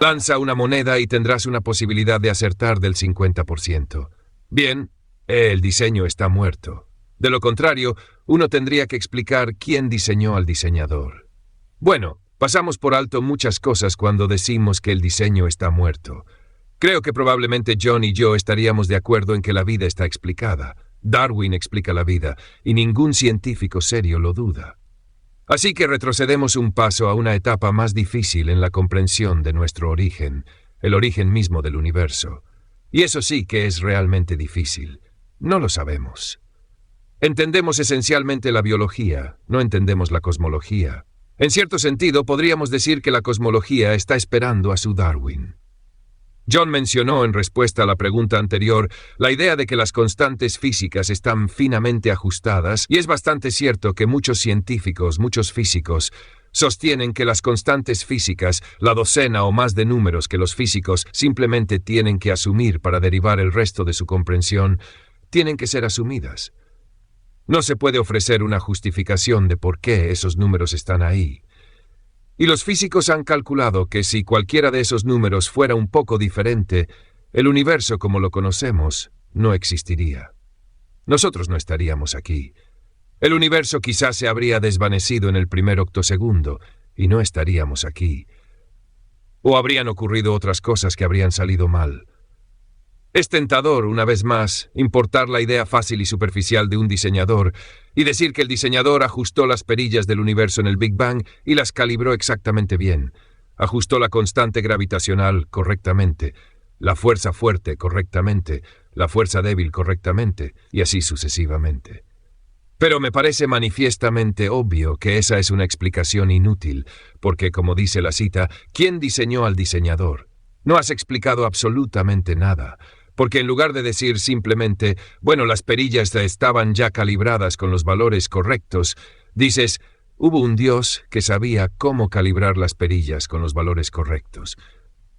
Lanza una moneda y tendrás una posibilidad de acertar del 50%. Bien, el diseño está muerto. De lo contrario, uno tendría que explicar quién diseñó al diseñador. Bueno, pasamos por alto muchas cosas cuando decimos que el diseño está muerto. Creo que probablemente John y yo estaríamos de acuerdo en que la vida está explicada. Darwin explica la vida, y ningún científico serio lo duda. Así que retrocedemos un paso a una etapa más difícil en la comprensión de nuestro origen, el origen mismo del universo. Y eso sí que es realmente difícil. No lo sabemos. Entendemos esencialmente la biología, no entendemos la cosmología. En cierto sentido, podríamos decir que la cosmología está esperando a su Darwin. John mencionó en respuesta a la pregunta anterior la idea de que las constantes físicas están finamente ajustadas, y es bastante cierto que muchos científicos, muchos físicos, sostienen que las constantes físicas, la docena o más de números que los físicos simplemente tienen que asumir para derivar el resto de su comprensión, tienen que ser asumidas. No se puede ofrecer una justificación de por qué esos números están ahí. Y los físicos han calculado que si cualquiera de esos números fuera un poco diferente, el universo como lo conocemos no existiría. Nosotros no estaríamos aquí. El universo quizás se habría desvanecido en el primer octosegundo y no estaríamos aquí. O habrían ocurrido otras cosas que habrían salido mal. Es tentador, una vez más, importar la idea fácil y superficial de un diseñador y decir que el diseñador ajustó las perillas del universo en el Big Bang y las calibró exactamente bien. Ajustó la constante gravitacional correctamente, la fuerza fuerte correctamente, la fuerza débil correctamente, y así sucesivamente. Pero me parece manifiestamente obvio que esa es una explicación inútil, porque, como dice la cita, ¿quién diseñó al diseñador? No has explicado absolutamente nada. Porque en lugar de decir simplemente, bueno, las perillas estaban ya calibradas con los valores correctos, dices, hubo un Dios que sabía cómo calibrar las perillas con los valores correctos.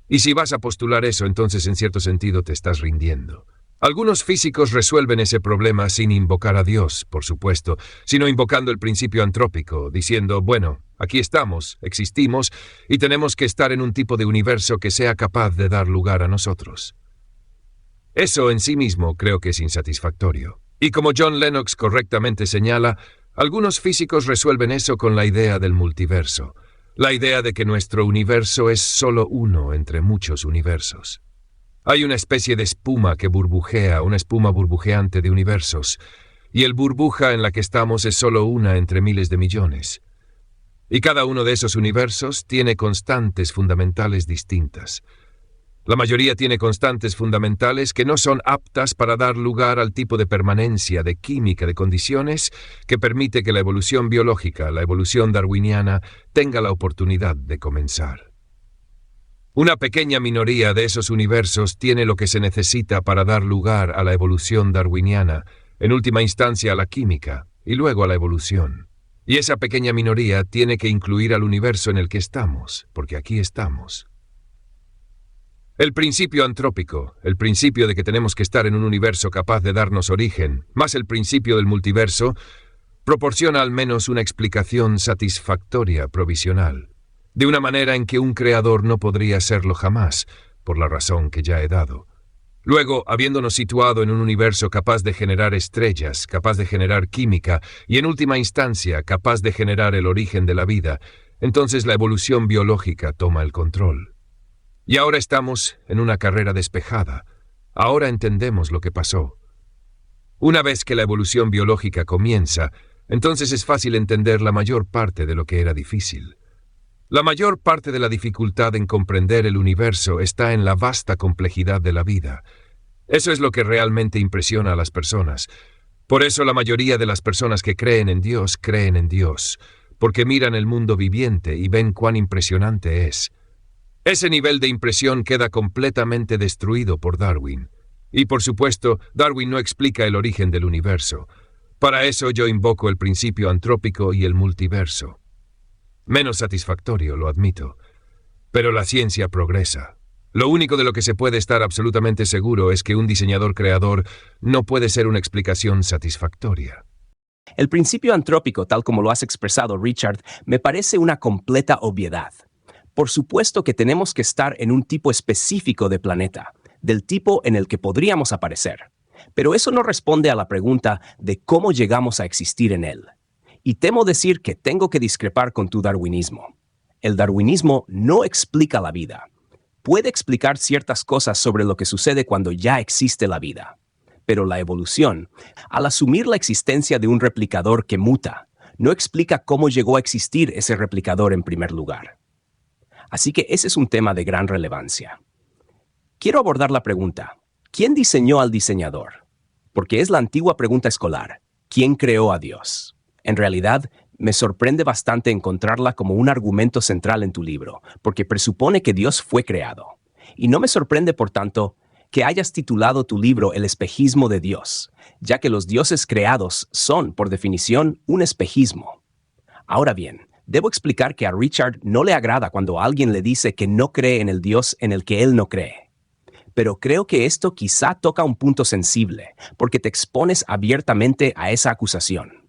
Y si vas a postular eso, entonces en cierto sentido te estás rindiendo. Algunos físicos resuelven ese problema sin invocar a Dios, por supuesto, sino invocando el principio antrópico, diciendo, bueno, aquí estamos, existimos, y tenemos que estar en un tipo de universo que sea capaz de dar lugar a nosotros. Eso en sí mismo creo que es insatisfactorio. Y como John Lennox correctamente señala, algunos físicos resuelven eso con la idea del multiverso, la idea de que nuestro universo es solo uno entre muchos universos. Hay una especie de espuma que burbujea, una espuma burbujeante de universos, y el burbuja en la que estamos es solo una entre miles de millones. Y cada uno de esos universos tiene constantes fundamentales distintas. La mayoría tiene constantes fundamentales que no son aptas para dar lugar al tipo de permanencia, de química, de condiciones que permite que la evolución biológica, la evolución darwiniana, tenga la oportunidad de comenzar. Una pequeña minoría de esos universos tiene lo que se necesita para dar lugar a la evolución darwiniana, en última instancia a la química, y luego a la evolución. Y esa pequeña minoría tiene que incluir al universo en el que estamos, porque aquí estamos. El principio antrópico, el principio de que tenemos que estar en un universo capaz de darnos origen, más el principio del multiverso, proporciona al menos una explicación satisfactoria provisional, de una manera en que un creador no podría serlo jamás, por la razón que ya he dado. Luego, habiéndonos situado en un universo capaz de generar estrellas, capaz de generar química, y en última instancia capaz de generar el origen de la vida, entonces la evolución biológica toma el control. Y ahora estamos en una carrera despejada. Ahora entendemos lo que pasó. Una vez que la evolución biológica comienza, entonces es fácil entender la mayor parte de lo que era difícil. La mayor parte de la dificultad en comprender el universo está en la vasta complejidad de la vida. Eso es lo que realmente impresiona a las personas. Por eso la mayoría de las personas que creen en Dios, porque miran el mundo viviente y ven cuán impresionante es. Ese nivel de impresión queda completamente destruido por Darwin. Y por supuesto, Darwin no explica el origen del universo. Para eso yo invoco el principio antrópico y el multiverso. Menos satisfactorio, lo admito. Pero la ciencia progresa. Lo único de lo que se puede estar absolutamente seguro es que un diseñador creador no puede ser una explicación satisfactoria. El principio antrópico, tal como lo has expresado, Richard, me parece una completa obviedad. Por supuesto que tenemos que estar en un tipo específico de planeta, del tipo en el que podríamos aparecer. Pero eso no responde a la pregunta de cómo llegamos a existir en él. Y temo decir que tengo que discrepar con tu darwinismo. El darwinismo no explica la vida. Puede explicar ciertas cosas sobre lo que sucede cuando ya existe la vida. Pero la evolución, al asumir la existencia de un replicador que muta, no explica cómo llegó a existir ese replicador en primer lugar. Así que ese es un tema de gran relevancia. Quiero abordar la pregunta, ¿quién diseñó al diseñador? Porque es la antigua pregunta escolar, ¿quién creó a Dios? En realidad, me sorprende bastante encontrarla como un argumento central en tu libro, porque presupone que Dios fue creado. Y no me sorprende, por tanto, que hayas titulado tu libro El espejismo de Dios, ya que los dioses creados son, por definición, un espejismo. Ahora bien, debo explicar que a Richard no le agrada cuando alguien le dice que no cree en el Dios en el que él no cree. Pero creo que esto quizá toca un punto sensible, porque te expones abiertamente a esa acusación.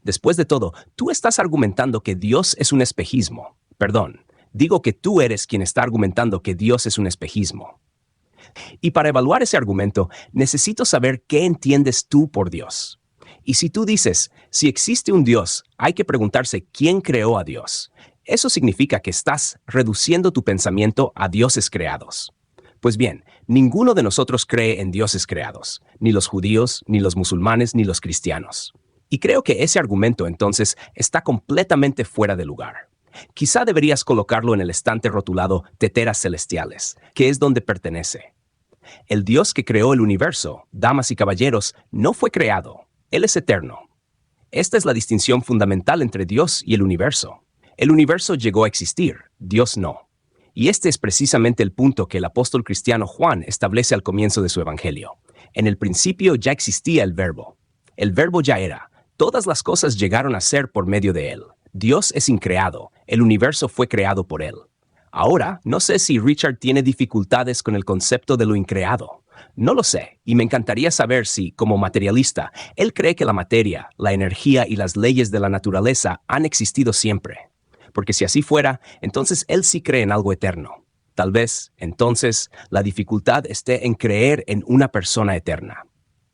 Después de todo, tú estás argumentando que Dios es un espejismo. Perdón, digo que tú eres quien está argumentando que Dios es un espejismo. Y para evaluar ese argumento, necesito saber qué entiendes tú por Dios. Y si tú dices, si existe un Dios, hay que preguntarse quién creó a Dios. Eso significa que estás reduciendo tu pensamiento a dioses creados. Pues bien, ninguno de nosotros cree en dioses creados, ni los judíos, ni los musulmanes, ni los cristianos. Y creo que ese argumento, entonces, está completamente fuera de lugar. Quizá deberías colocarlo en el estante rotulado Teteras Celestiales, que es donde pertenece. El Dios que creó el universo, damas y caballeros, no fue creado. Él es eterno. Esta es la distinción fundamental entre Dios y el universo. El universo llegó a existir, Dios no. Y este es precisamente el punto que el apóstol cristiano Juan establece al comienzo de su evangelio. En el principio ya existía el Verbo. El Verbo ya era. Todas las cosas llegaron a ser por medio de él. Dios es increado. El universo fue creado por él. Ahora, no sé si Richard tiene dificultades con el concepto de lo increado. No lo sé, y me encantaría saber si, como materialista, él cree que la materia, la energía y las leyes de la naturaleza han existido siempre. Porque si así fuera, entonces él sí cree en algo eterno. Tal vez, entonces, la dificultad esté en creer en una persona eterna.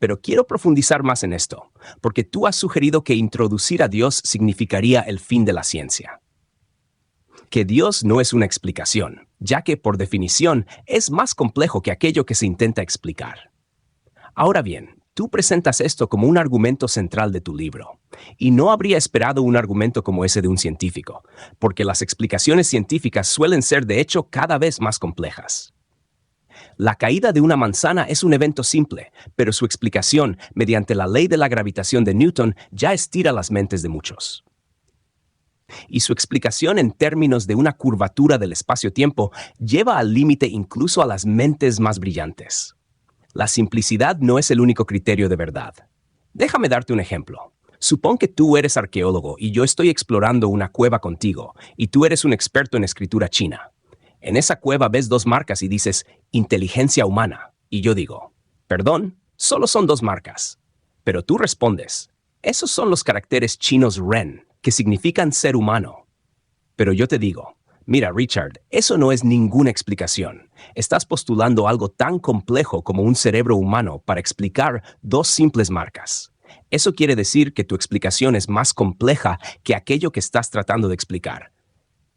Pero quiero profundizar más en esto, porque tú has sugerido que introducir a Dios significaría el fin de la ciencia. Que Dios no es una explicación, ya que, por definición, es más complejo que aquello que se intenta explicar. Ahora bien, tú presentas esto como un argumento central de tu libro, y no habría esperado un argumento como ese de un científico, porque las explicaciones científicas suelen ser, de hecho, cada vez más complejas. La caída de una manzana es un evento simple, pero su explicación, mediante la ley de la gravitación de Newton, ya estira las mentes de muchos. Y su explicación en términos de una curvatura del espacio-tiempo lleva al límite incluso a las mentes más brillantes. La simplicidad no es el único criterio de verdad. Déjame darte un ejemplo. Supón que tú eres arqueólogo y yo estoy explorando una cueva contigo, y tú eres un experto en escritura china. En esa cueva ves dos marcas y dices, inteligencia humana. Y yo digo, perdón, solo son dos marcas. Pero tú respondes, esos son los caracteres chinos Ren, que significan ser humano. Pero yo te digo, mira Richard, eso no es ninguna explicación. Estás postulando algo tan complejo como un cerebro humano para explicar dos simples marcas. Eso quiere decir que tu explicación es más compleja que aquello que estás tratando de explicar.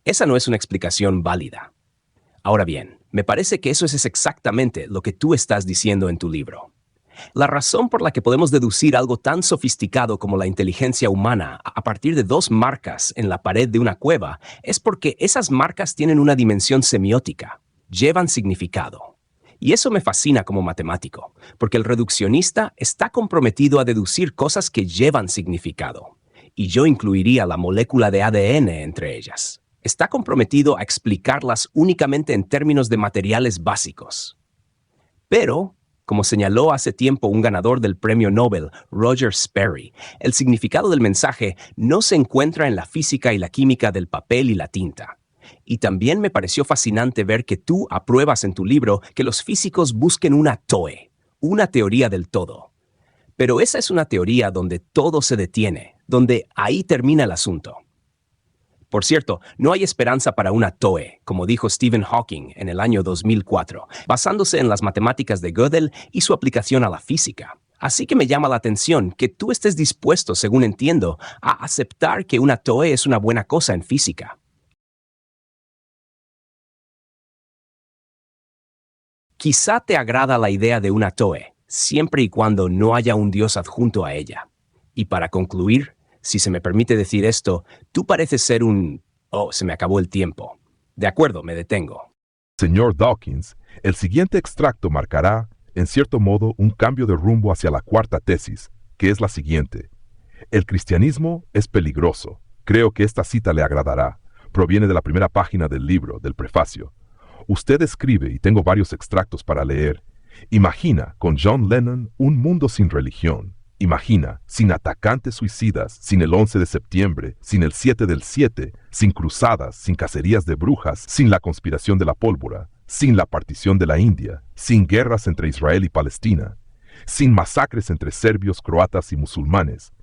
Esa no es una explicación válida. Ahora bien, me parece que eso es exactamente lo que tú estás diciendo en tu libro. La razón por la que podemos deducir algo tan sofisticado como la inteligencia humana a partir de dos marcas en la pared de una cueva es porque esas marcas tienen una dimensión semiótica, llevan significado. Y eso me fascina como matemático, porque el reduccionista está comprometido a deducir cosas que llevan significado. Y yo incluiría la molécula de ADN entre ellas. Está comprometido a explicarlas únicamente en términos de materiales básicos. Pero, como señaló hace tiempo un ganador del premio Nobel, Roger Sperry, el significado del mensaje no se encuentra en la física y la química del papel y la tinta. Y también me pareció fascinante ver que tú apruebas en tu libro que los físicos busquen una TOE, una teoría del todo. Pero esa es una teoría donde todo se detiene, donde ahí termina el asunto. Por cierto, no hay esperanza para una TOE, como dijo Stephen Hawking en el año 2004, basándose en las matemáticas de Gödel y su aplicación a la física. Así que me llama la atención que tú estés dispuesto, según entiendo, a aceptar que una TOE es una buena cosa en física. Quizá te agrada la idea de una TOE, siempre y cuando no haya un Dios adjunto a ella. Y para concluir, si se me permite decir esto, tú pareces ser un... Oh, se me acabó el tiempo. De acuerdo, me detengo. Señor Dawkins, el siguiente extracto marcará, en cierto modo, un cambio de rumbo hacia la cuarta tesis, que es la siguiente. El cristianismo es peligroso. Creo que esta cita le agradará. Proviene de la primera página del libro, del prefacio. Usted escribe, y tengo varios extractos para leer. Imagina, con John Lennon, un mundo sin religión. Imagina, sin atacantes suicidas, sin el 11 de septiembre, sin el 7 del 7, sin cruzadas, sin cacerías de brujas, sin la conspiración de la pólvora, sin la partición de la India, sin guerras entre Israel y Palestina, sin masacres entre serbios, croatas y musulmanes,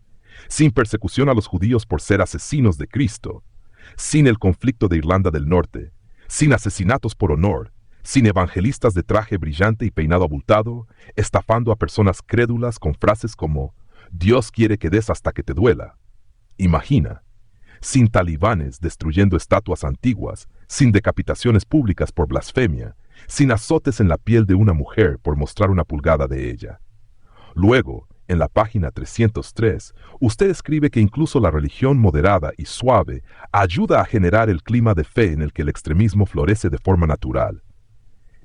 sin persecución a los judíos por ser asesinos de Cristo, sin el conflicto de Irlanda del Norte, sin asesinatos por honor, sin evangelistas de traje brillante y peinado abultado, estafando a personas crédulas con frases como «Dios quiere que des hasta que te duela». Imagina, sin talibanes destruyendo estatuas antiguas, sin decapitaciones públicas por blasfemia, sin azotes en la piel de una mujer por mostrar una pulgada de ella. Luego, en la página 303, usted escribe que incluso la religión moderada y suave ayuda a generar el clima de fe en el que el extremismo florece de forma natural.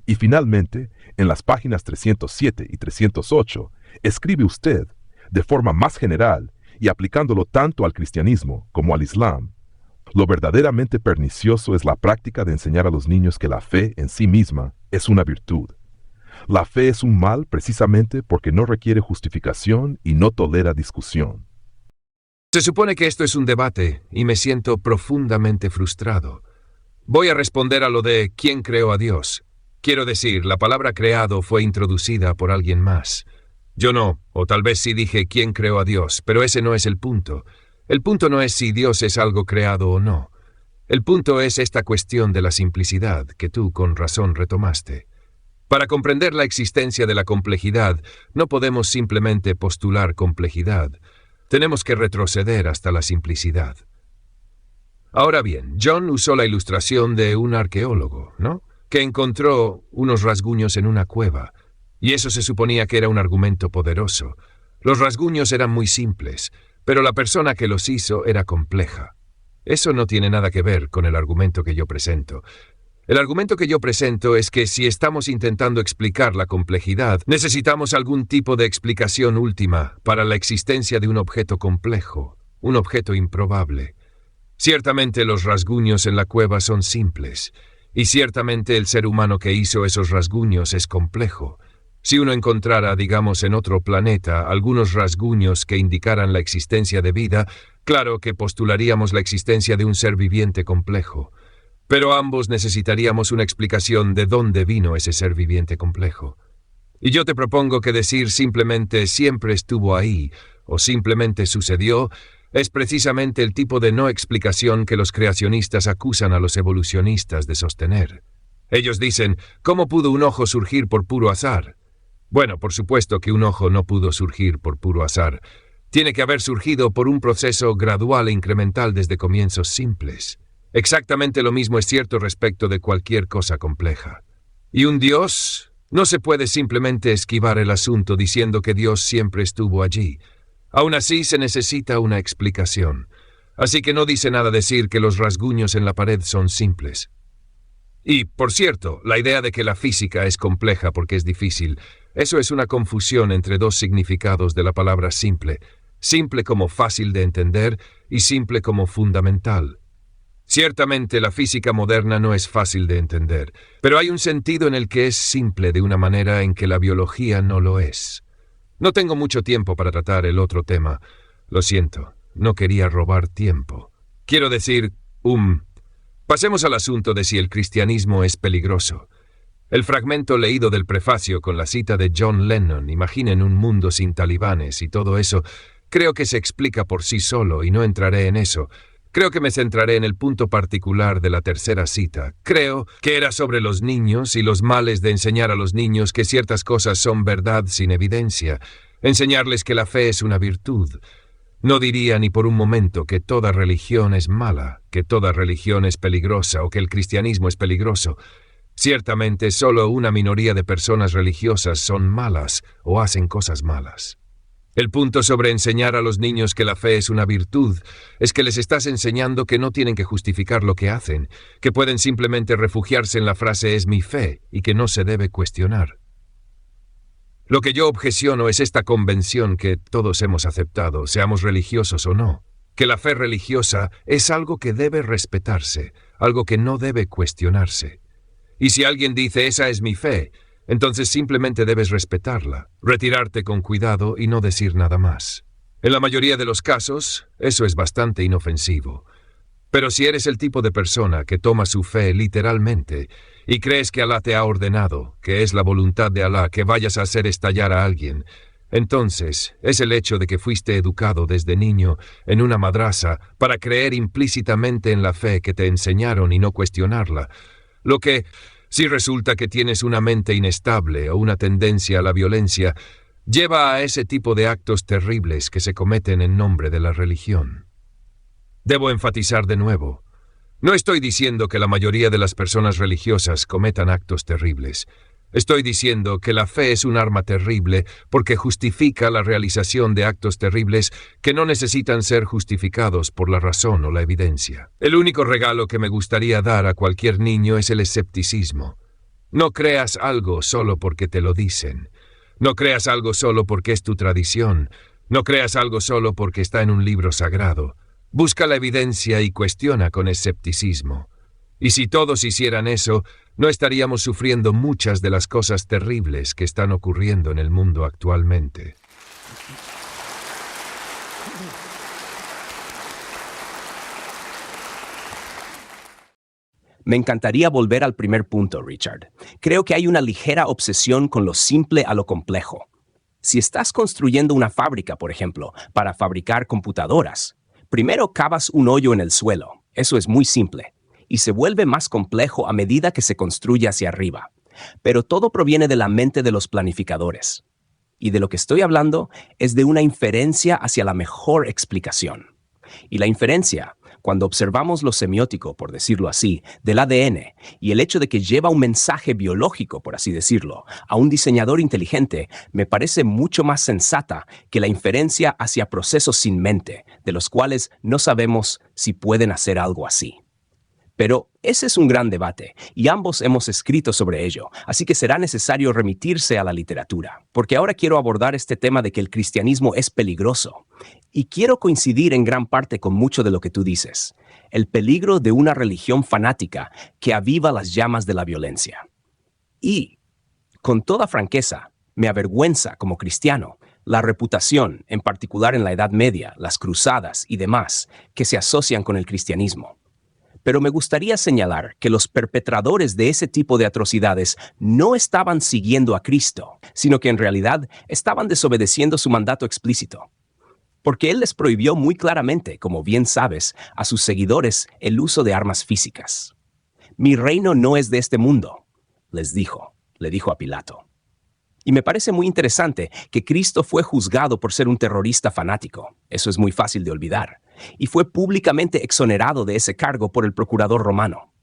Y finalmente, en las páginas 307 y 308, escribe usted, de forma más general y aplicándolo tanto al cristianismo como al islam, lo verdaderamente pernicioso es la práctica de enseñar a los niños que la fe en sí misma es una virtud. La fe es un mal precisamente porque no requiere justificación y no tolera discusión. Se supone que esto es un debate y me siento profundamente frustrado. Voy a responder a lo de ¿quién creó a Dios? Quiero decir, la palabra creado fue introducida por alguien más. Yo no, o tal vez sí dije quién creó a Dios, pero ese no es el punto. El punto no es si Dios es algo creado o no. El punto es esta cuestión de la simplicidad que tú con razón retomaste. Para comprender la existencia de la complejidad, no podemos simplemente postular complejidad. Tenemos que retroceder hasta la simplicidad. Ahora bien, John usó la ilustración de un arqueólogo, ¿no?, que encontró unos rasguños en una cueva, y eso se suponía que era un argumento poderoso. Los rasguños eran muy simples, pero la persona que los hizo era compleja. Eso no tiene nada que ver con el argumento que yo presento. El argumento que yo presento es que si estamos intentando explicar la complejidad, necesitamos algún tipo de explicación última para la existencia de un objeto complejo, un objeto improbable. Ciertamente los rasguños en la cueva son simples, y ciertamente el ser humano que hizo esos rasguños es complejo. Si uno encontrara, digamos, en otro planeta, algunos rasguños que indicaran la existencia de vida, claro que postularíamos la existencia de un ser viviente complejo. Pero ambos necesitaríamos una explicación de dónde vino ese ser viviente complejo. Y yo te propongo que decir simplemente siempre estuvo ahí, o simplemente sucedió, es precisamente el tipo de no explicación que los creacionistas acusan a los evolucionistas de sostener. Ellos dicen, ¿cómo pudo un ojo surgir por puro azar? Bueno, por supuesto que un ojo no pudo surgir por puro azar. Tiene que haber surgido por un proceso gradual e incremental desde comienzos simples. Exactamente lo mismo es cierto respecto de cualquier cosa compleja. ¿Y un Dios? No se puede simplemente esquivar el asunto diciendo que Dios siempre estuvo allí. Aún así se necesita una explicación. Así que no dice nada decir que los rasguños en la pared son simples. Y, por cierto, la idea de que la física es compleja porque es difícil, eso es una confusión entre dos significados de la palabra simple. Simple como fácil de entender y simple como fundamental. Ciertamente la física moderna no es fácil de entender, pero hay un sentido en el que es simple de una manera en que la biología no lo es. No tengo mucho tiempo para tratar el otro tema. Lo siento, no quería robar tiempo. Quiero decir, Pasemos al asunto de si el cristianismo es peligroso. El fragmento leído del prefacio con la cita de John Lennon, imaginen un mundo sin talibanes y todo eso, creo que se explica por sí solo y no entraré en eso. Creo que me centraré en el punto particular de la tercera cita. Creo que era sobre los niños y los males de enseñar a los niños que ciertas cosas son verdad sin evidencia, enseñarles que la fe es una virtud. No diría ni por un momento que toda religión es mala, que toda religión es peligrosa o que el cristianismo es peligroso. Ciertamente solo una minoría de personas religiosas son malas o hacen cosas malas. El punto sobre enseñar a los niños que la fe es una virtud es que les estás enseñando que no tienen que justificar lo que hacen, que pueden simplemente refugiarse en la frase es mi fe y que no se debe cuestionar. Lo que yo objeciono es esta convención que todos hemos aceptado, seamos religiosos o no, que la fe religiosa es algo que debe respetarse, algo que no debe cuestionarse. Y si alguien dice esa es mi fe, entonces simplemente debes respetarla, retirarte con cuidado y no decir nada más. En la mayoría de los casos, eso es bastante inofensivo. Pero si eres el tipo de persona que toma su fe literalmente y crees que Alá te ha ordenado, que es la voluntad de Alá que vayas a hacer estallar a alguien, entonces es el hecho de que fuiste educado desde niño en una madrasa para creer implícitamente en la fe que te enseñaron y no cuestionarla, lo que, si resulta que tienes una mente inestable o una tendencia a la violencia, lleva a ese tipo de actos terribles que se cometen en nombre de la religión. Debo enfatizar de nuevo, no estoy diciendo que la mayoría de las personas religiosas cometan actos terribles. Estoy diciendo que la fe es un arma terrible porque justifica la realización de actos terribles que no necesitan ser justificados por la razón o la evidencia. El único regalo que me gustaría dar a cualquier niño es el escepticismo. No creas algo solo porque te lo dicen. No creas algo solo porque es tu tradición. No creas algo solo porque está en un libro sagrado. Busca la evidencia y cuestiona con escepticismo. Y si todos hicieran eso, no estaríamos sufriendo muchas de las cosas terribles que están ocurriendo en el mundo actualmente. Me encantaría volver al primer punto, Richard. Creo que hay una ligera obsesión con lo simple a lo complejo. Si estás construyendo una fábrica, por ejemplo, para fabricar computadoras, primero cavas un hoyo en el suelo. Eso es muy simple. Y se vuelve más complejo a medida que se construye hacia arriba. Pero todo proviene de la mente de los planificadores. Y de lo que estoy hablando es de una inferencia hacia la mejor explicación. Y la inferencia, cuando observamos lo semiótico, por decirlo así, del ADN, y el hecho de que lleva un mensaje biológico, por así decirlo, a un diseñador inteligente, me parece mucho más sensata que la inferencia hacia procesos sin mente, de los cuales no sabemos si pueden hacer algo así. Pero ese es un gran debate, y ambos hemos escrito sobre ello, así que será necesario remitirse a la literatura, porque ahora quiero abordar este tema de que el cristianismo es peligroso. Y quiero coincidir en gran parte con mucho de lo que tú dices, el peligro de una religión fanática que aviva las llamas de la violencia. Y, con toda franqueza, me avergüenza como cristiano la reputación, en particular en la Edad Media, las cruzadas y demás, que se asocian con el cristianismo. Pero me gustaría señalar que los perpetradores de ese tipo de atrocidades no estaban siguiendo a Cristo, sino que en realidad estaban desobedeciendo su mandato explícito. Porque Él les prohibió muy claramente, como bien sabes, a sus seguidores el uso de armas físicas. Mi reino no es de este mundo, le dijo a Pilato. Y me parece muy interesante que Cristo fue juzgado por ser un terrorista fanático. Eso es muy fácil de olvidar. Y fue públicamente exonerado de ese cargo por el procurador romano.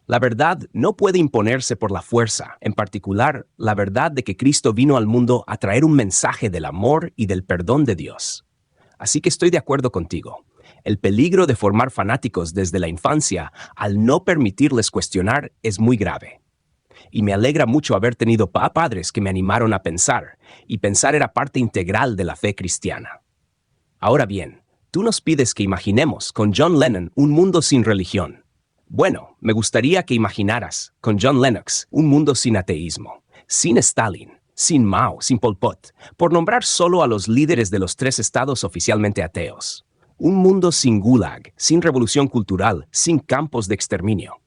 La verdad no puede imponerse por la fuerza, en particular la verdad de que Cristo vino al mundo a traer un mensaje del amor y del perdón de Dios. Así que estoy de acuerdo contigo. El peligro de formar fanáticos desde la infancia al no permitirles cuestionar es muy grave. Y me alegra mucho haber tenido padres que me animaron a pensar, y pensar era parte integral de la fe cristiana. Ahora bien, tú nos pides que imaginemos con John Lennon un mundo sin religión. Bueno, me gustaría que imaginaras con John Lennox un mundo sin ateísmo, sin Stalin, sin Mao, sin Pol Pot, por nombrar solo a los líderes de los 3 estados oficialmente ateos. Un mundo sin gulag, sin revolución cultural, sin campos de exterminio.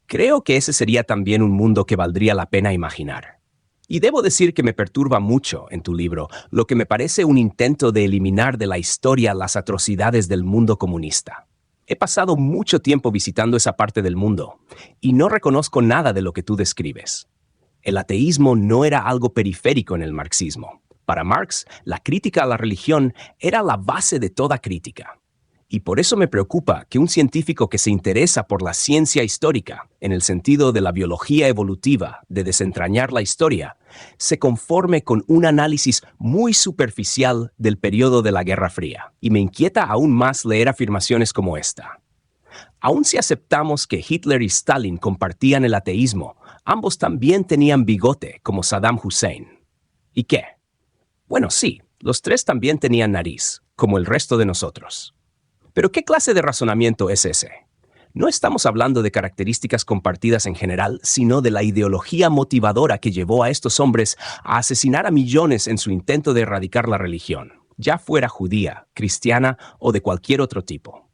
Creo que ese sería también un mundo que valdría la pena imaginar. Y debo decir que me perturba mucho en tu libro lo que me parece un intento de eliminar de la historia las atrocidades del mundo comunista. He pasado mucho tiempo visitando esa parte del mundo y no reconozco nada de lo que tú describes. El ateísmo no era algo periférico en el marxismo. Para Marx, la crítica a la religión era la base de toda crítica. Y por eso me preocupa que un científico que se interesa por la ciencia histórica, en el sentido de la biología evolutiva, de desentrañar la historia, se conforme con un análisis muy superficial del periodo de la Guerra Fría. Y me inquieta aún más leer afirmaciones como esta. Aun si aceptamos que Hitler y Stalin compartían el ateísmo, ambos también tenían bigote, como Saddam Hussein. ¿Y qué? Bueno, sí, los tres también tenían nariz, como el resto de nosotros. Pero ¿qué clase de razonamiento es ese? No estamos hablando de características compartidas en general, sino de la ideología motivadora que llevó a estos hombres a asesinar a millones en su intento de erradicar la religión, ya fuera judía, cristiana o de cualquier otro tipo.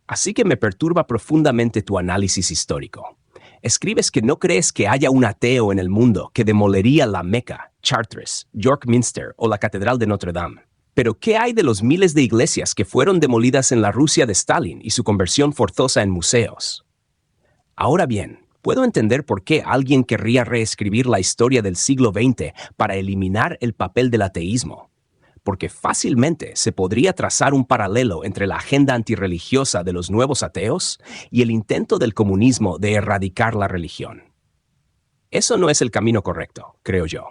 Así que me perturba profundamente tu análisis histórico. Escribes que no crees que haya un ateo en el mundo que demolería la Meca, Chartres, York Minster o la Catedral de Notre Dame. Pero ¿qué hay de los miles de iglesias que fueron demolidas en la Rusia de Stalin y su conversión forzosa en museos? Ahora bien, puedo entender por qué alguien querría reescribir la historia del siglo XX para eliminar el papel del ateísmo, porque fácilmente se podría trazar un paralelo entre la agenda antirreligiosa de los nuevos ateos y el intento del comunismo de erradicar la religión. Eso no es el camino correcto, creo yo.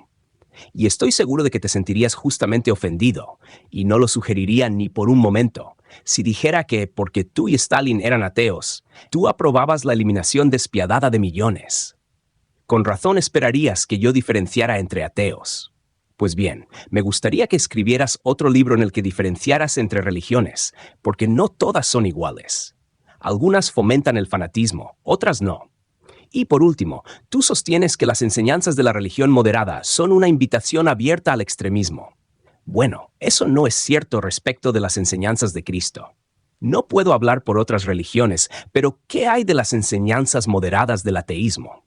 Y estoy seguro de que te sentirías justamente ofendido, y no lo sugeriría ni por un momento, si dijera que, porque tú y Stalin eran ateos, tú aprobabas la eliminación despiadada de millones. Con razón esperarías que yo diferenciara entre ateos. Pues bien, me gustaría que escribieras otro libro en el que diferenciaras entre religiones, porque no todas son iguales. Algunas fomentan el fanatismo, otras no. Y por último, tú sostienes que las enseñanzas de la religión moderada son una invitación abierta al extremismo. Bueno, eso no es cierto respecto de las enseñanzas de Cristo. No puedo hablar por otras religiones, pero ¿qué hay de las enseñanzas moderadas del ateísmo?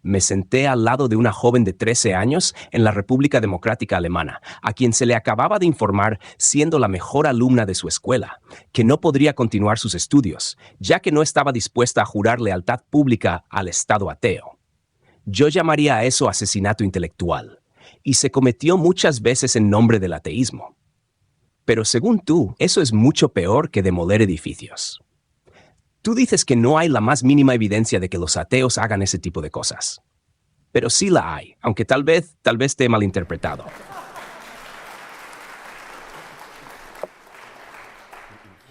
Me senté al lado de una joven de 13 años en la República Democrática Alemana, a quien se le acababa de informar, siendo la mejor alumna de su escuela, que no podría continuar sus estudios, ya que no estaba dispuesta a jurar lealtad pública al Estado ateo. Yo llamaría a eso asesinato intelectual, y se cometió muchas veces en nombre del ateísmo. Pero según tú, eso es mucho peor que demoler edificios. Tú dices que no hay la más mínima evidencia de que los ateos hagan ese tipo de cosas. Pero sí la hay, aunque tal vez te he malinterpretado.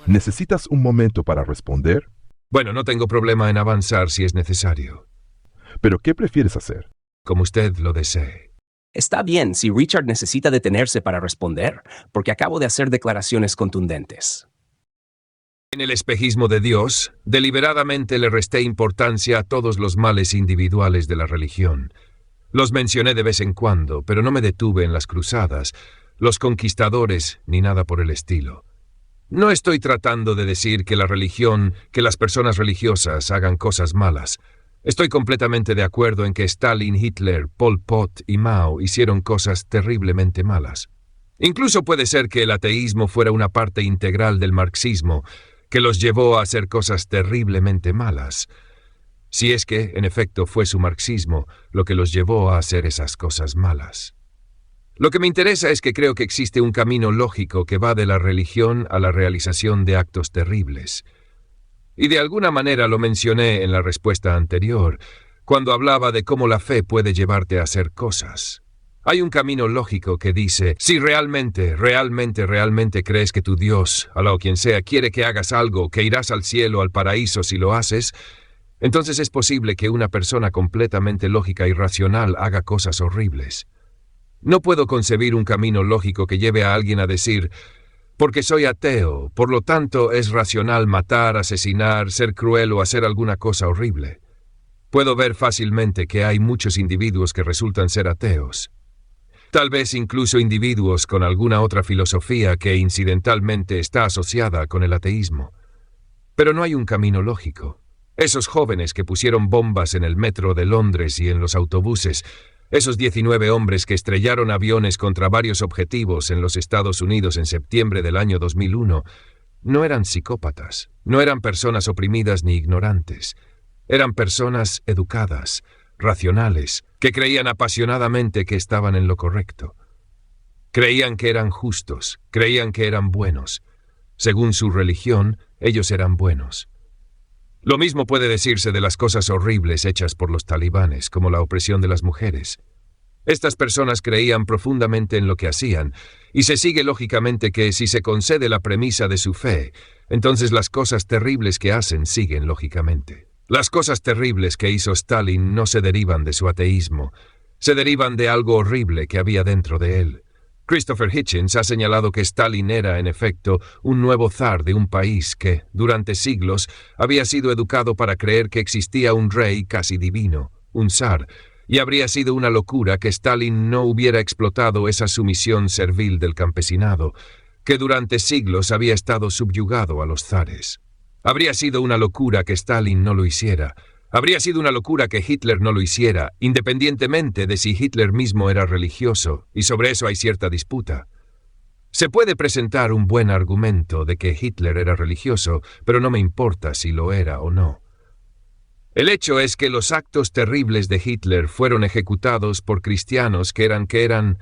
¿Necesitas un momento para responder? Bueno, no tengo problema en avanzar si es necesario. ¿Pero qué prefieres hacer? Como usted lo desee. Está bien si Richard necesita detenerse para responder, porque acabo de hacer declaraciones contundentes. En el espejismo de Dios, deliberadamente le resté importancia a todos los males individuales de la religión. Los mencioné de vez en cuando, pero no me detuve en las cruzadas, los conquistadores, ni nada por el estilo. No estoy tratando de decir que que las personas religiosas hagan cosas malas. Estoy completamente de acuerdo en que Stalin, Hitler, Pol Pot y Mao hicieron cosas terriblemente malas. Incluso puede ser que el ateísmo fuera una parte integral del marxismo, que los llevó a hacer cosas terriblemente malas. Si es que, en efecto, fue su marxismo lo que los llevó a hacer esas cosas malas. Lo que me interesa es que creo que existe un camino lógico que va de la religión a la realización de actos terribles. Y de alguna manera lo mencioné en la respuesta anterior, cuando hablaba de cómo la fe puede llevarte a hacer cosas. Hay un camino lógico que dice, si realmente crees que tu Dios, Alá o quien sea, quiere que hagas algo, que irás al cielo, al paraíso si lo haces, entonces es posible que una persona completamente lógica y racional haga cosas horribles. No puedo concebir un camino lógico que lleve a alguien a decir, porque soy ateo, por lo tanto es racional matar, asesinar, ser cruel o hacer alguna cosa horrible. Puedo ver fácilmente que hay muchos individuos que resultan ser ateos. Tal vez incluso individuos con alguna otra filosofía que incidentalmente está asociada con el ateísmo. Pero no hay un camino lógico. Esos jóvenes que pusieron bombas en el metro de Londres y en los autobuses, esos 19 hombres que estrellaron aviones contra varios objetivos en los Estados Unidos en septiembre del año 2001, no eran psicópatas, no eran personas oprimidas ni ignorantes. Eran personas educadas, racionales, que creían apasionadamente que estaban en lo correcto. Creían que eran justos, creían que eran buenos. Según su religión, ellos eran buenos. Lo mismo puede decirse de las cosas horribles hechas por los talibanes, como la opresión de las mujeres. Estas personas creían profundamente en lo que hacían, y se sigue lógicamente que si se concede la premisa de su fe, entonces las cosas terribles que hacen siguen lógicamente. Las cosas terribles que hizo Stalin no se derivan de su ateísmo, se derivan de algo horrible que había dentro de él. Christopher Hitchens ha señalado que Stalin era, en efecto, un nuevo zar de un país que, durante siglos, había sido educado para creer que existía un rey casi divino, un zar, y habría sido una locura que Stalin no hubiera explotado esa sumisión servil del campesinado, que durante siglos había estado subyugado a los zares. Habría sido una locura que Stalin no lo hiciera. Habría sido una locura que Hitler no lo hiciera, independientemente de si Hitler mismo era religioso, y sobre eso hay cierta disputa. Se puede presentar un buen argumento de que Hitler era religioso, pero no me importa si lo era o no. El hecho es que los actos terribles de Hitler fueron ejecutados por cristianos que eran...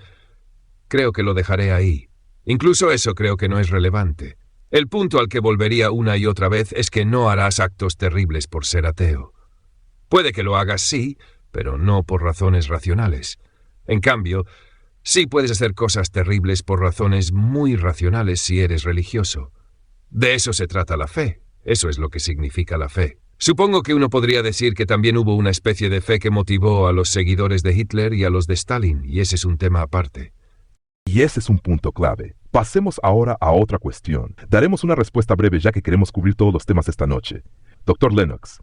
Creo que lo dejaré ahí. Incluso eso creo que no es relevante. El punto al que volvería una y otra vez es que no harás actos terribles por ser ateo. Puede que lo hagas, sí, pero no por razones racionales. En cambio, sí puedes hacer cosas terribles por razones muy racionales si eres religioso. De eso se trata la fe. Eso es lo que significa la fe. Supongo que uno podría decir que también hubo una especie de fe que motivó a los seguidores de Hitler y a los de Stalin, y ese es un tema aparte. Y ese es un punto clave. Pasemos ahora a otra cuestión. Daremos una respuesta breve ya que queremos cubrir todos los temas esta noche. Dr. Lennox.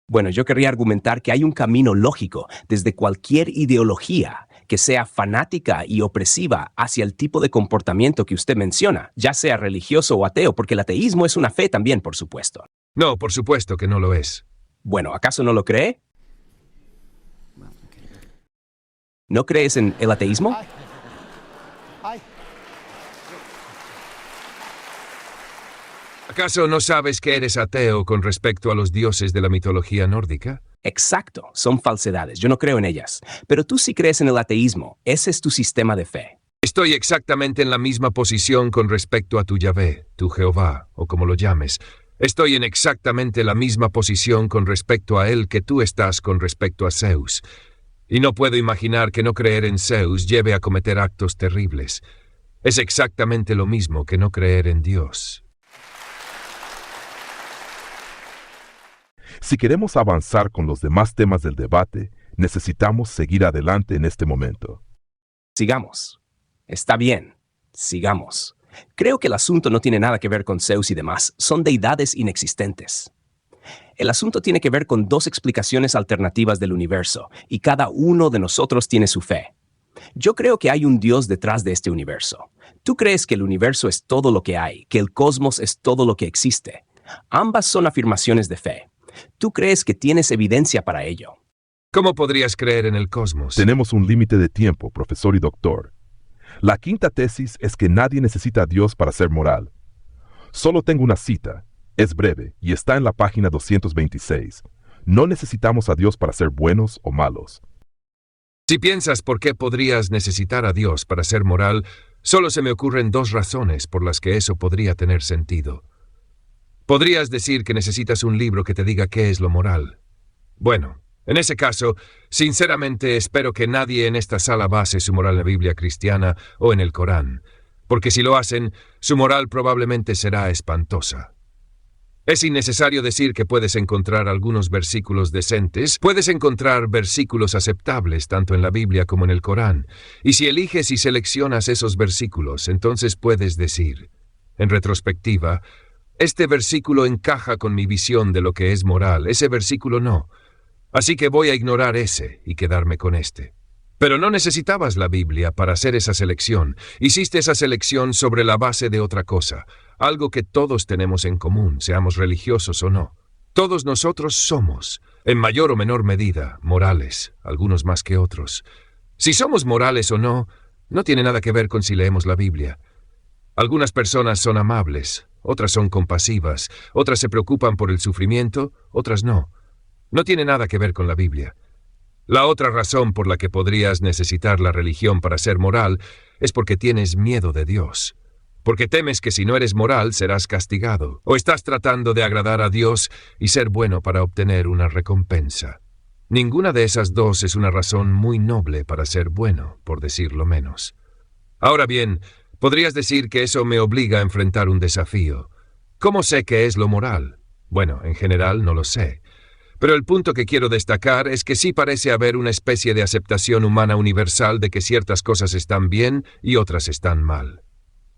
Bueno, yo querría argumentar que hay un camino lógico desde cualquier ideología que sea fanática y opresiva hacia el tipo de comportamiento que usted menciona, ya sea religioso o ateo, porque el ateísmo es una fe también, por supuesto. No, por supuesto que no lo es. Bueno, ¿acaso no lo cree? ¿No crees en el ateísmo? ¿Acaso no sabes que eres ateo con respecto a los dioses de la mitología nórdica? Exacto, son falsedades, yo no creo en ellas. Pero tú sí crees en el ateísmo, ese es tu sistema de fe. Estoy exactamente en la misma posición con respecto a tu Yahvé, tu Jehová, o como lo llames. Estoy en exactamente la misma posición con respecto a él que tú estás con respecto a Zeus. Y no puedo imaginar que no creer en Zeus lleve a cometer actos terribles. Es exactamente lo mismo que no creer en Dios. Si queremos avanzar con los demás temas del debate, necesitamos seguir adelante en este momento. Sigamos. Está bien, sigamos. Creo que el asunto no tiene nada que ver con Zeus y demás, son deidades inexistentes. El asunto tiene que ver con dos explicaciones alternativas del universo, y cada uno de nosotros tiene su fe. Yo creo que hay un Dios detrás de este universo. Tú crees que el universo es todo lo que hay, que el cosmos es todo lo que existe. Ambas son afirmaciones de fe. Tú crees que tienes evidencia para ello. ¿Cómo podrías creer en el cosmos? Tenemos un límite de tiempo, profesor y doctor. La quinta tesis es que nadie necesita a Dios para ser moral. Solo tengo una cita. Es breve y está en la página 226. No necesitamos a Dios para ser buenos o malos. Si piensas por qué podrías necesitar a Dios para ser moral, solo se me ocurren dos razones por las que eso podría tener sentido. Podrías decir que necesitas un libro que te diga qué es lo moral. Bueno, en ese caso, sinceramente espero que nadie en esta sala base su moral en la Biblia cristiana o en el Corán, porque si lo hacen, su moral probablemente será espantosa. Es innecesario decir que puedes encontrar algunos versículos decentes, puedes encontrar versículos aceptables tanto en la Biblia como en el Corán, y si eliges y seleccionas esos versículos, entonces puedes decir, en retrospectiva, este versículo encaja con mi visión de lo que es moral, ese versículo no. Así que voy a ignorar ese y quedarme con este. Pero no necesitabas la Biblia para hacer esa selección. Hiciste esa selección sobre la base de otra cosa, algo que todos tenemos en común, seamos religiosos o no. Todos nosotros somos, en mayor o menor medida, morales, algunos más que otros. Si somos morales o no, no tiene nada que ver con si leemos la Biblia. Algunas personas son amables, otras son compasivas, otras se preocupan por el sufrimiento, otras no. No tiene nada que ver con la Biblia. La otra razón por la que podrías necesitar la religión para ser moral es porque tienes miedo de Dios. Porque temes que si no eres moral serás castigado, o estás tratando de agradar a Dios y ser bueno para obtener una recompensa. Ninguna de esas dos es una razón muy noble para ser bueno, por decirlo menos. Ahora bien, podrías decir que eso me obliga a enfrentar un desafío. ¿Cómo sé qué es lo moral? Bueno, en general no lo sé. Pero el punto que quiero destacar es que sí parece haber una especie de aceptación humana universal de que ciertas cosas están bien y otras están mal.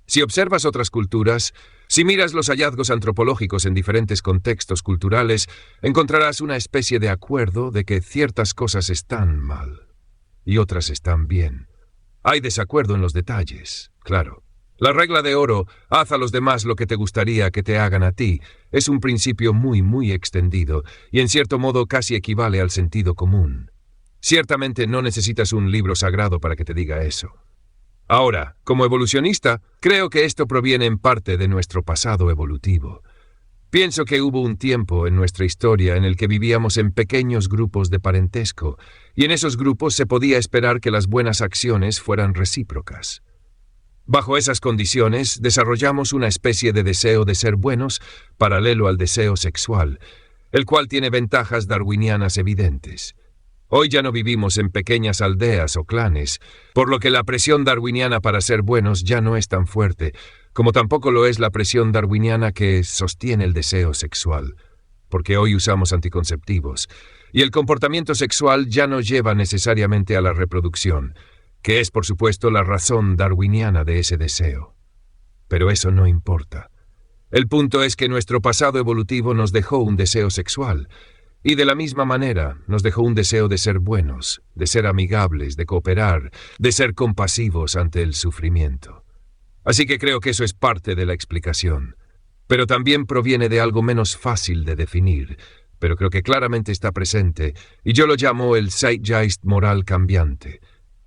Si observas otras culturas, si miras los hallazgos antropológicos en diferentes contextos culturales, encontrarás una especie de acuerdo de que ciertas cosas están mal y otras están bien. Hay desacuerdo en los detalles, claro. La regla de oro, haz a los demás lo que te gustaría que te hagan a ti, es un principio muy extendido y en cierto modo casi equivale al sentido común. Ciertamente no necesitas un libro sagrado para que te diga eso. Ahora, como evolucionista, creo que esto proviene en parte de nuestro pasado evolutivo. Pienso que hubo un tiempo en nuestra historia en el que vivíamos en pequeños grupos de parentesco, y en esos grupos se podía esperar que las buenas acciones fueran recíprocas. Bajo esas condiciones, desarrollamos una especie de deseo de ser buenos paralelo al deseo sexual, el cual tiene ventajas darwinianas evidentes. Hoy ya no vivimos en pequeñas aldeas o clanes, por lo que la presión darwiniana para ser buenos ya no es tan fuerte, como tampoco lo es la presión darwiniana que sostiene el deseo sexual, porque hoy usamos anticonceptivos, y el comportamiento sexual ya no lleva necesariamente a la reproducción, que es, por supuesto, la razón darwiniana de ese deseo. Pero eso no importa. El punto es que nuestro pasado evolutivo nos dejó un deseo sexual, y de la misma manera nos dejó un deseo de ser buenos, de ser amigables, de cooperar, de ser compasivos ante el sufrimiento. Así que creo que eso es parte de la explicación. Pero también proviene de algo menos fácil de definir, pero creo que claramente está presente, y yo lo llamo el zeitgeist moral cambiante.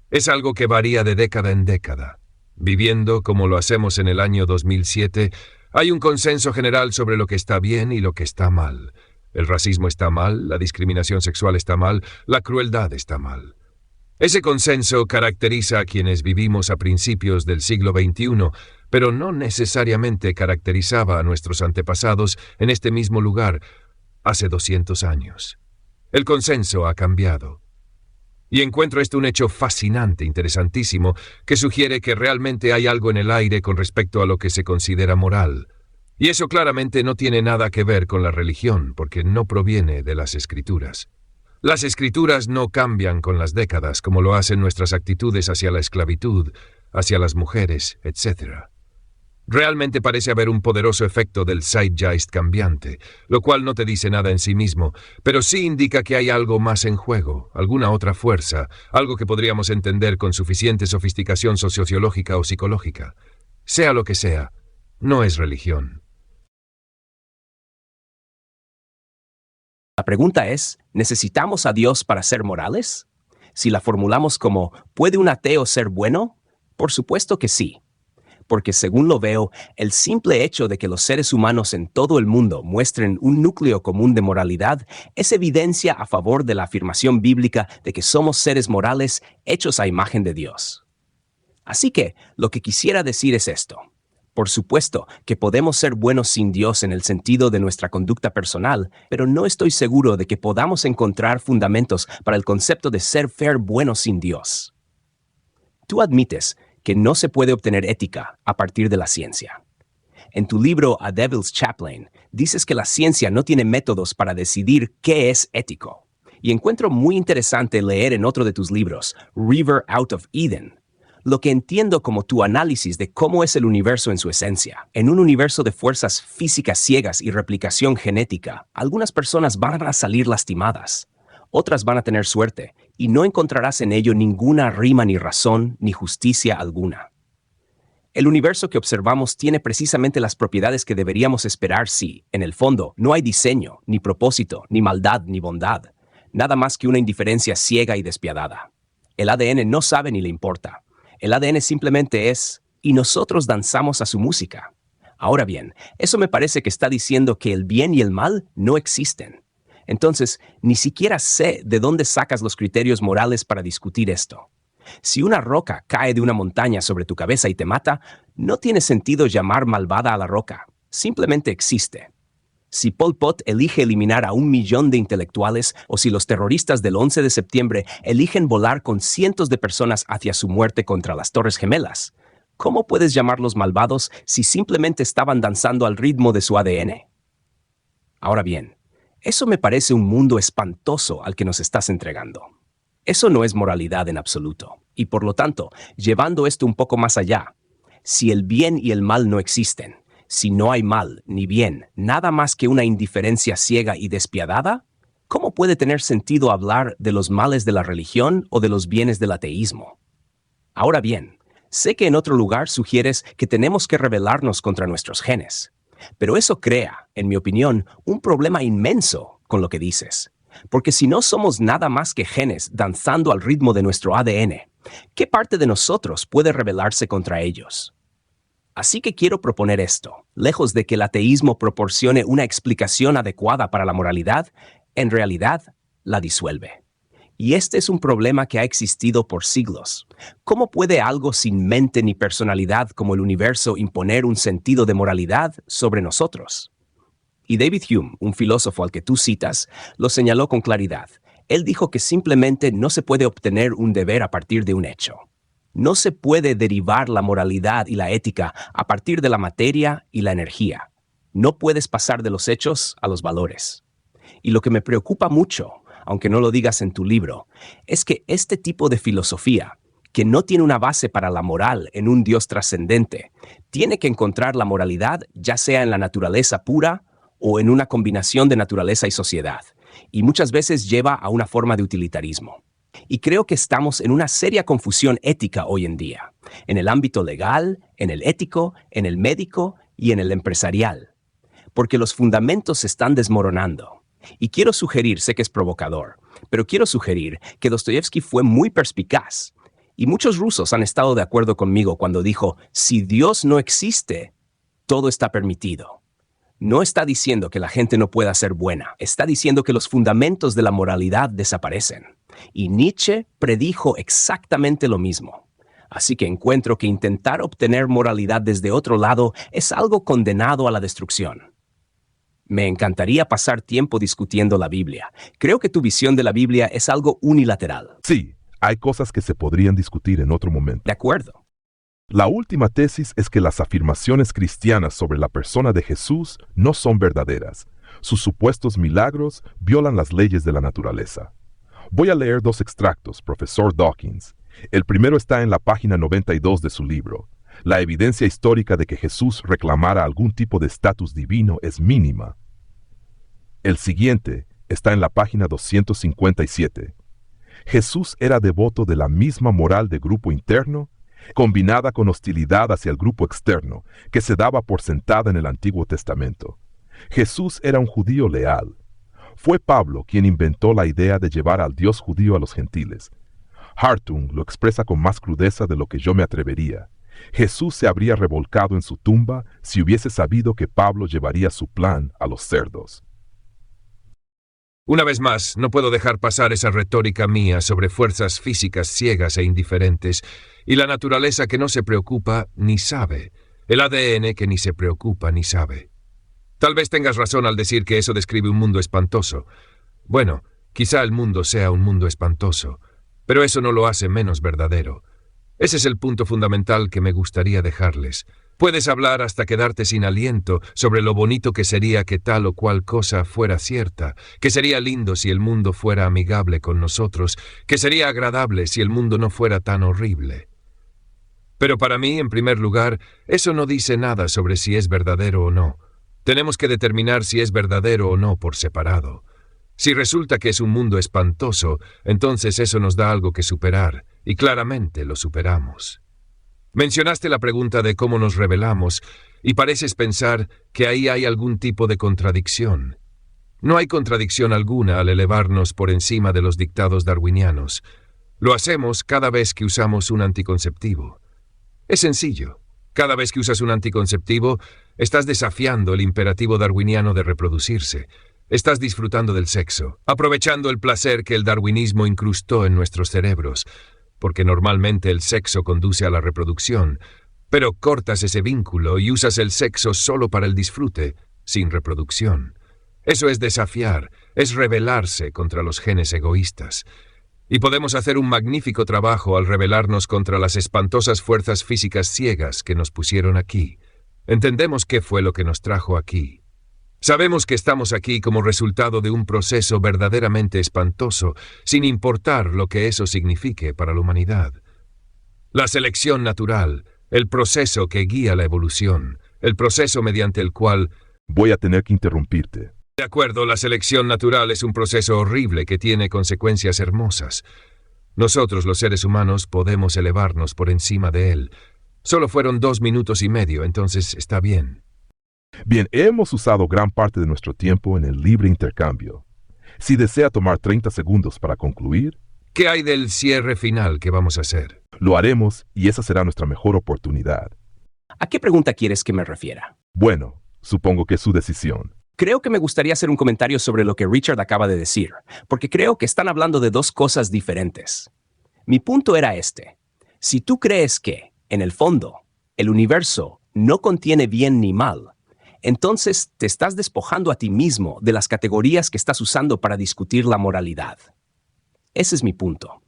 Es algo que varía de década en década. Viviendo como lo hacemos en el año 2007, hay un consenso general sobre lo que está bien y lo que está mal. El racismo está mal, la discriminación sexual está mal, la crueldad está mal. Ese consenso caracteriza a quienes vivimos a principios del siglo XXI, pero no necesariamente caracterizaba a nuestros antepasados en este mismo lugar hace 200 años. El consenso ha cambiado. Y encuentro esto un hecho fascinante, interesantísimo, que sugiere que realmente hay algo en el aire con respecto a lo que se considera moral. Y eso claramente no tiene nada que ver con la religión, porque no proviene de las escrituras. Las escrituras no cambian con las décadas, como lo hacen nuestras actitudes hacia la esclavitud, hacia las mujeres, etc. Realmente parece haber un poderoso efecto del zeitgeist cambiante, lo cual no te dice nada en sí mismo, pero sí indica que hay algo más en juego, alguna otra fuerza, algo que podríamos entender con suficiente sofisticación sociológica o psicológica. Sea lo que sea, no es religión. La pregunta es, ¿necesitamos a Dios para ser morales? Si la formulamos como, ¿puede un ateo ser bueno? Por supuesto que sí. Porque según lo veo, el simple hecho de que los seres humanos en todo el mundo muestren un núcleo común de moralidad es evidencia a favor de la afirmación bíblica de que somos seres morales hechos a imagen de Dios. Así que, lo que quisiera decir es esto. Por supuesto que podemos ser buenos sin Dios en el sentido de nuestra conducta personal, pero no estoy seguro de que podamos encontrar fundamentos para el concepto de ser buenos sin Dios. Tú admites que no se puede obtener ética a partir de la ciencia. En tu libro A Devil's Chaplain, dices que la ciencia no tiene métodos para decidir qué es ético. Y encuentro muy interesante leer en otro de tus libros, River Out of Eden, lo que entiendo como tu análisis de cómo es el universo en su esencia. En un universo de fuerzas físicas ciegas y replicación genética, algunas personas van a salir lastimadas, otras van a tener suerte, y no encontrarás en ello ninguna rima ni razón ni justicia alguna. El universo que observamos tiene precisamente las propiedades que deberíamos esperar si, en el fondo, no hay diseño, ni propósito, ni maldad, ni bondad, nada más que una indiferencia ciega y despiadada. El ADN no sabe ni le importa. El ADN simplemente es, y nosotros danzamos a su música. Ahora bien, eso me parece que está diciendo que el bien y el mal no existen. Entonces, ni siquiera sé de dónde sacas los criterios morales para discutir esto. Si una roca cae de una montaña sobre tu cabeza y te mata, no tiene sentido llamar malvada a la roca. Simplemente existe. Si Pol Pot elige eliminar a 1 millón de intelectuales o si los terroristas del 11 de septiembre eligen volar con cientos de personas hacia su muerte contra las Torres Gemelas, ¿cómo puedes llamarlos malvados si simplemente estaban danzando al ritmo de su ADN? Ahora bien, eso me parece un mundo espantoso al que nos estás entregando. Eso no es moralidad en absoluto. Y por lo tanto, llevando esto un poco más allá, si el bien y el mal no existen, si no hay mal ni bien, nada más que una indiferencia ciega y despiadada, ¿cómo puede tener sentido hablar de los males de la religión o de los bienes del ateísmo? Ahora bien, sé que en otro lugar sugieres que tenemos que rebelarnos contra nuestros genes, pero eso crea, en mi opinión, un problema inmenso con lo que dices. Porque si no somos nada más que genes danzando al ritmo de nuestro ADN, ¿qué parte de nosotros puede rebelarse contra ellos? Así que quiero proponer esto. Lejos de que el ateísmo proporcione una explicación adecuada para la moralidad, en realidad la disuelve. Y este es un problema que ha existido por siglos. ¿Cómo puede algo sin mente ni personalidad como el universo imponer un sentido de moralidad sobre nosotros? Y David Hume, un filósofo al que tú citas, lo señaló con claridad. Él dijo que simplemente no se puede obtener un deber a partir de un hecho. No se puede derivar la moralidad y la ética a partir de la materia y la energía. No puedes pasar de los hechos a los valores. Y lo que me preocupa mucho, aunque no lo digas en tu libro, es que este tipo de filosofía, que no tiene una base para la moral en un Dios trascendente, tiene que encontrar la moralidad ya sea en la naturaleza pura o en una combinación de naturaleza y sociedad, y muchas veces lleva a una forma de utilitarismo. Y creo que estamos en una seria confusión ética hoy en día, en el ámbito legal, en el ético, en el médico y en el empresarial, porque los fundamentos se están desmoronando. Y quiero sugerir, sé que es provocador, pero quiero sugerir que Dostoyevsky fue muy perspicaz, y muchos rusos han estado de acuerdo conmigo cuando dijo, si Dios no existe, todo está permitido. No está diciendo que la gente no pueda ser buena, está diciendo que los fundamentos de la moralidad desaparecen. Y Nietzsche predijo exactamente lo mismo. Así que encuentro que intentar obtener moralidad desde otro lado es algo condenado a la destrucción. Me encantaría pasar tiempo discutiendo la Biblia. Creo que tu visión de la Biblia es algo unilateral. Sí, hay cosas que se podrían discutir en otro momento. De acuerdo. La última tesis es que las afirmaciones cristianas sobre la persona de Jesús no son verdaderas. Sus supuestos milagros violan las leyes de la naturaleza. Voy a leer 2 extractos, profesor Dawkins. El primero está en la página 92 de su libro. La evidencia histórica de que Jesús reclamara algún tipo de estatus divino es mínima. El siguiente está en la página 257. Jesús era devoto de la misma moral de grupo interno, combinada con hostilidad hacia el grupo externo, que se daba por sentada en el Antiguo Testamento. Jesús era un judío leal. Fue Pablo quien inventó la idea de llevar al Dios judío a los gentiles. Hartung lo expresa con más crudeza de lo que yo me atrevería. Jesús se habría revolcado en su tumba si hubiese sabido que Pablo llevaría su plan a los cerdos. Una vez más, no puedo dejar pasar esa retórica mía sobre fuerzas físicas ciegas e indiferentes y la naturaleza que no se preocupa ni sabe, el ADN que ni se preocupa ni sabe. Tal vez tengas razón al decir que eso describe un mundo espantoso. Bueno, quizá el mundo sea un mundo espantoso, pero eso no lo hace menos verdadero. Ese es el punto fundamental que me gustaría dejarles. Puedes hablar hasta quedarte sin aliento sobre lo bonito que sería que tal o cual cosa fuera cierta, que sería lindo si el mundo fuera amigable con nosotros, que sería agradable si el mundo no fuera tan horrible. Pero para mí, en primer lugar, eso no dice nada sobre si es verdadero o no. Tenemos que determinar si es verdadero o no por separado. Si resulta que es un mundo espantoso, entonces eso nos da algo que superar, y claramente lo superamos. Mencionaste la pregunta de cómo nos rebelamos, y pareces pensar que ahí hay algún tipo de contradicción. No hay contradicción alguna al elevarnos por encima de los dictados darwinianos. Lo hacemos cada vez que usamos un anticonceptivo. Es sencillo. Cada vez que usas un anticonceptivo, estás desafiando el imperativo darwiniano de reproducirse. Estás disfrutando del sexo, aprovechando el placer que el darwinismo incrustó en nuestros cerebros, porque normalmente el sexo conduce a la reproducción, pero cortas ese vínculo y usas el sexo solo para el disfrute, sin reproducción. Eso es desafiar, es rebelarse contra los genes egoístas. Y podemos hacer un magnífico trabajo al rebelarnos contra las espantosas fuerzas físicas ciegas que nos pusieron aquí. Entendemos qué fue lo que nos trajo aquí. Sabemos que estamos aquí como resultado de un proceso verdaderamente espantoso, sin importar lo que eso signifique para la humanidad. La selección natural, el proceso que guía la evolución, el proceso mediante el cual... Voy a tener que interrumpirte. De acuerdo, la selección natural es un proceso horrible que tiene consecuencias hermosas. Nosotros, los seres humanos, podemos elevarnos por encima de él. Solo fueron 2 minutos y medio, entonces está bien. Bien, hemos usado gran parte de nuestro tiempo en el libre intercambio. Si desea tomar 30 segundos para concluir, ¿Qué hay del cierre final que vamos a hacer? lo haremos y esa será nuestra mejor oportunidad. ¿A qué pregunta quieres que me refiera? Bueno, supongo que es su decisión. Creo que me gustaría hacer un comentario sobre lo que Richard acaba de decir, porque creo que están hablando de 2 cosas diferentes. Mi punto era este. Si tú crees que, en el fondo, el universo no contiene bien ni mal, entonces te estás despojando a ti mismo de las categorías que estás usando para discutir la moralidad. Ese es mi punto.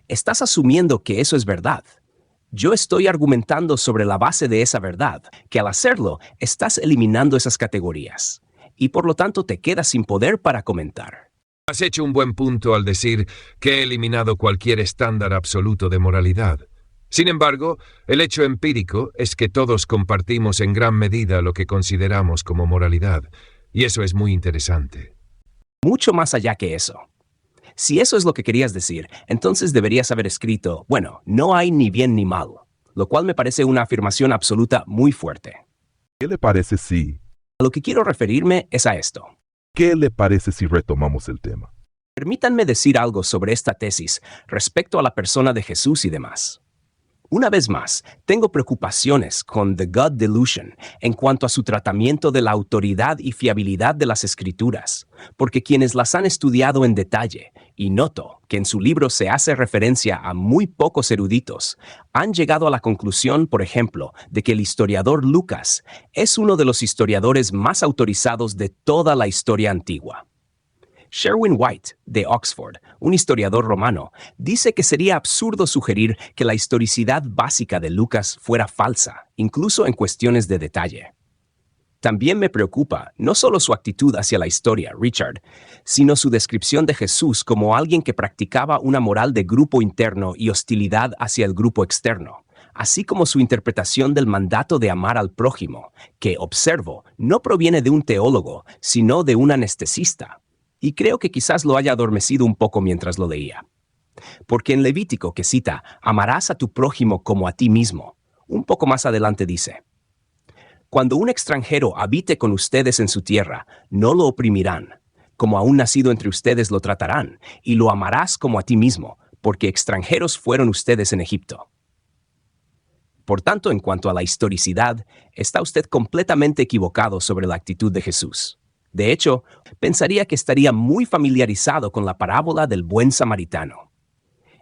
Estás asumiendo que eso es verdad. Yo estoy argumentando sobre la base de esa verdad, que al hacerlo estás eliminando esas categorías, y por lo tanto te quedas sin poder para comentar. Has hecho un buen punto al decir que he eliminado cualquier estándar absoluto de moralidad. Sin embargo, el hecho empírico es que todos compartimos en gran medida lo que consideramos como moralidad, y eso es muy interesante. Mucho más allá que eso. Si eso es lo que querías decir, entonces deberías haber escrito, bueno, no hay ni bien ni mal, lo cual me parece una afirmación absoluta muy fuerte. ¿Qué le parece si... A lo que quiero referirme es a esto. ¿Qué le parece si retomamos el tema? Permítanme decir algo sobre esta tesis respecto a la persona de Jesús y demás. Una vez más, tengo preocupaciones con The God Delusion en cuanto a su tratamiento de la autoridad y fiabilidad de las Escrituras, porque quienes las han estudiado en detalle, y noto que en su libro se hace referencia a muy pocos eruditos, han llegado a la conclusión, por ejemplo, de que el historiador Lucas es uno de los historiadores más autorizados de toda la historia antigua. Sherwin White, de Oxford, un historiador romano, dice que sería absurdo sugerir que la historicidad básica de Lucas fuera falsa, incluso en cuestiones de detalle. También me preocupa no solo su actitud hacia la historia, Richard, sino su descripción de Jesús como alguien que practicaba una moral de grupo interno y hostilidad hacia el grupo externo, así como su interpretación del mandato de amar al prójimo, que, observo, no proviene de un teólogo, sino de un anestesista. Y creo que quizás lo haya adormecido un poco mientras lo leía. Porque en Levítico, que cita, amarás a tu prójimo como a ti mismo, un poco más adelante dice, cuando un extranjero habite con ustedes en su tierra, no lo oprimirán, como a un nacido entre ustedes lo tratarán, y lo amarás como a ti mismo, porque extranjeros fueron ustedes en Egipto. Por tanto, en cuanto a la historicidad, está usted completamente equivocado sobre la actitud de Jesús. De hecho, pensaría que estaría muy familiarizado con la parábola del buen samaritano.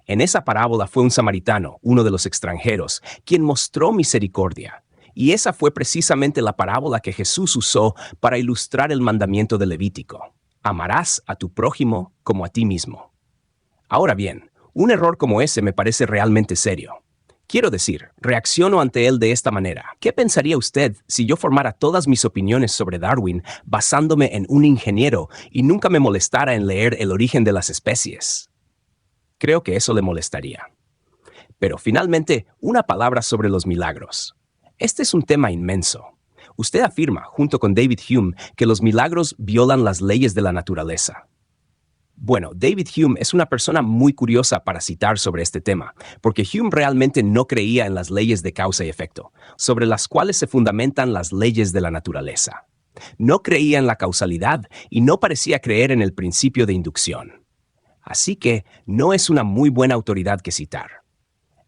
En esa parábola fue un samaritano, uno de los extranjeros, quien mostró misericordia. Y esa fue precisamente la parábola que Jesús usó para ilustrar el mandamiento de Levítico. Amarás a tu prójimo como a ti mismo. Ahora bien, un error como ese me parece realmente serio. Quiero decir, reacciono ante él de esta manera. ¿Qué pensaría usted si yo formara todas mis opiniones sobre Darwin basándome en un ingeniero y nunca me molestara en leer El origen de las especies? Creo que eso le molestaría. Pero finalmente, una palabra sobre los milagros. Este es un tema inmenso. Usted afirma, junto con David Hume, que los milagros violan las leyes de la naturaleza. Bueno, David Hume es una persona muy curiosa para citar sobre este tema, porque Hume realmente no creía en las leyes de causa y efecto, sobre las cuales se fundamentan las leyes de la naturaleza. No creía en la causalidad y no parecía creer en el principio de inducción. Así que no es una muy buena autoridad que citar.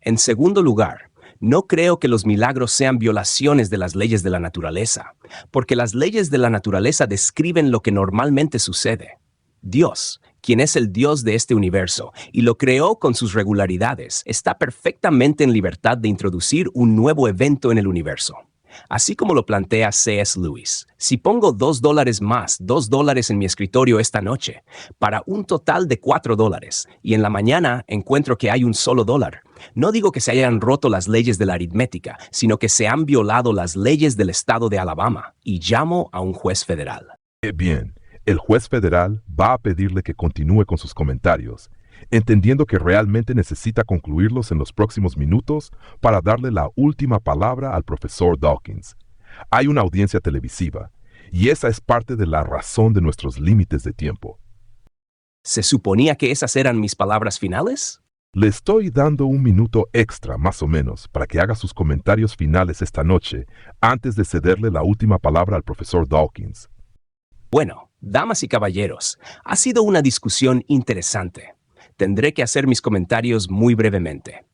En segundo lugar, no creo que los milagros sean violaciones de las leyes de la naturaleza, porque las leyes de la naturaleza describen lo que normalmente sucede. Dios, quien es el Dios de este universo y lo creó con sus regularidades, está perfectamente en libertad de introducir un nuevo evento en el universo. Así como lo plantea C.S. Lewis, si pongo $2 más $2 en mi escritorio esta noche, para un total de $4, y en la mañana encuentro que hay un solo dólar, no digo que se hayan roto las leyes de la aritmética, sino que se han violado las leyes del estado de Alabama, y llamo a un juez federal. Bien, el juez federal va a pedirle que continúe con sus comentarios, entendiendo que realmente necesita concluirlos en los próximos minutos para darle la última palabra al profesor Dawkins. Hay una audiencia televisiva, y esa es parte de la razón de nuestros límites de tiempo. ¿Se suponía que esas eran mis palabras finales? Le estoy dando un minuto extra, más o menos, para que haga sus comentarios finales esta noche, antes de cederle la última palabra al profesor Dawkins. Bueno, damas y caballeros, ha sido una discusión interesante. Tendré que hacer mis comentarios muy brevemente.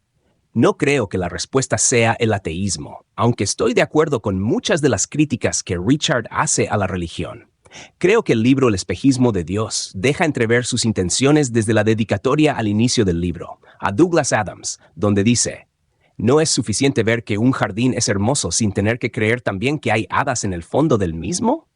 No creo que la respuesta sea el ateísmo, aunque estoy de acuerdo con muchas de las críticas que Richard hace a la religión. Creo que el libro El espejismo de Dios deja entrever sus intenciones desde la dedicatoria al inicio del libro, a Douglas Adams, donde dice: ¿no es suficiente ver que un jardín es hermoso sin tener que creer también que hay hadas en el fondo del mismo?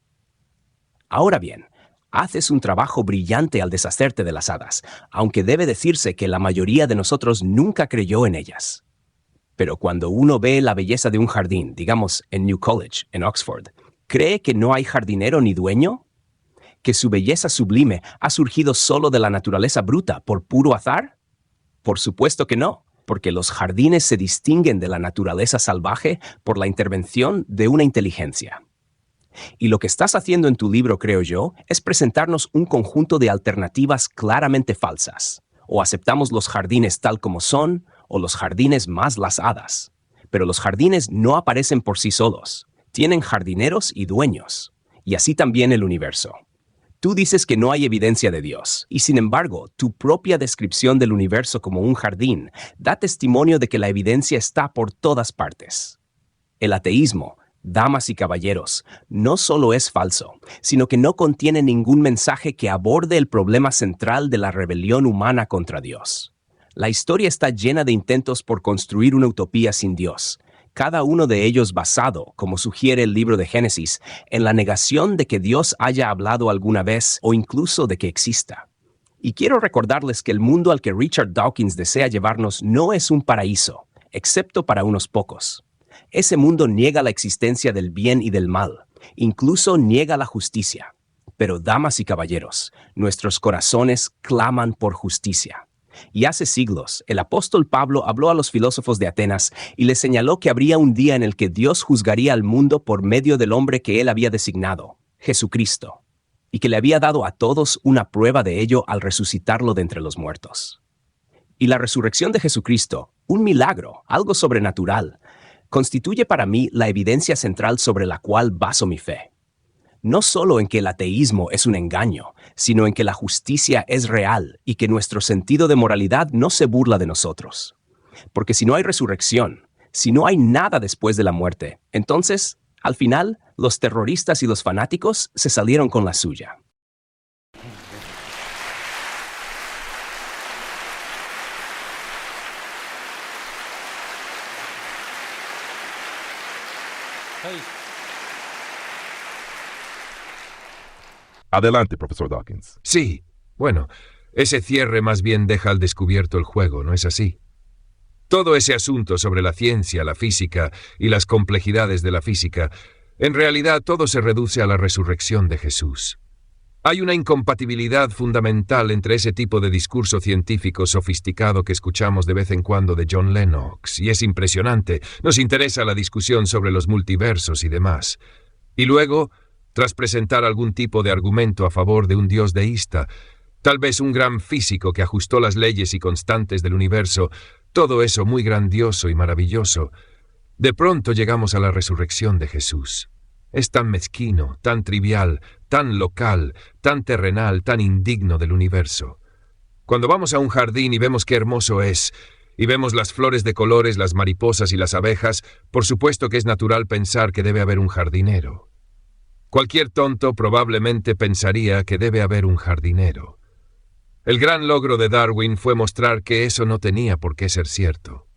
Ahora bien, haces un trabajo brillante al deshacerte de las hadas, aunque debe decirse que la mayoría de nosotros nunca creyó en ellas. Pero cuando uno ve la belleza de un jardín, digamos en New College, en Oxford, ¿cree que no hay jardinero ni dueño? ¿Que su belleza sublime ha surgido solo de la naturaleza bruta por puro azar? Por supuesto que no, porque los jardines se distinguen de la naturaleza salvaje por la intervención de una inteligencia. Y lo que estás haciendo en tu libro, creo yo, es presentarnos un conjunto de alternativas claramente falsas. O aceptamos los jardines tal como son, o los jardines más las hadas. Pero los jardines no aparecen por sí solos. Tienen jardineros y dueños. Y así también el universo. Tú dices que no hay evidencia de Dios, y sin embargo, tu propia descripción del universo como un jardín da testimonio de que la evidencia está por todas partes. El ateísmo, damas y caballeros, no solo es falso, sino que no contiene ningún mensaje que aborde el problema central de la rebelión humana contra Dios. La historia está llena de intentos por construir una utopía sin Dios, cada uno de ellos basado, como sugiere el libro de Génesis, en la negación de que Dios haya hablado alguna vez o incluso de que exista. Y quiero recordarles que el mundo al que Richard Dawkins desea llevarnos no es un paraíso, excepto para unos pocos. Ese mundo niega la existencia del bien y del mal, incluso niega la justicia. Pero, damas y caballeros, nuestros corazones claman por justicia. Y hace siglos, el apóstol Pablo habló a los filósofos de Atenas y les señaló que habría un día en el que Dios juzgaría al mundo por medio del hombre que él había designado, Jesucristo, y que le había dado a todos una prueba de ello al resucitarlo de entre los muertos. Y la resurrección de Jesucristo, un milagro, algo sobrenatural, constituye para mí la evidencia central sobre la cual baso mi fe. No solo en que el ateísmo es un engaño, sino en que la justicia es real y que nuestro sentido de moralidad no se burla de nosotros. Porque si no hay resurrección, si no hay nada después de la muerte, entonces, al final, los terroristas y los fanáticos se salieron con la suya. Adelante, profesor Dawkins. Sí, bueno, ese cierre más bien deja al descubierto el juego, ¿no es así? Todo ese asunto sobre la ciencia, la física y las complejidades de la física, en realidad todo se reduce a la resurrección de Jesús. Hay una incompatibilidad fundamental entre ese tipo de discurso científico sofisticado que escuchamos de vez en cuando de John Lennox, y es impresionante. Nos interesa la discusión sobre los multiversos y demás. Y luego, tras presentar algún tipo de argumento a favor de un Dios deísta, Tal vez un gran físico que ajustó las leyes y constantes del universo, todo eso muy grandioso y maravilloso. De pronto llegamos a la resurrección de Jesús. Es tan mezquino, tan trivial, tan local, tan terrenal, tan indigno del universo. Cuando vamos a un jardín y vemos qué hermoso es, y vemos las flores de colores, las mariposas y las abejas, por supuesto que es natural pensar que debe haber un jardinero. Cualquier tonto probablemente pensaría que debe haber un jardinero. El gran logro de Darwin fue mostrar que eso no tenía por qué ser cierto.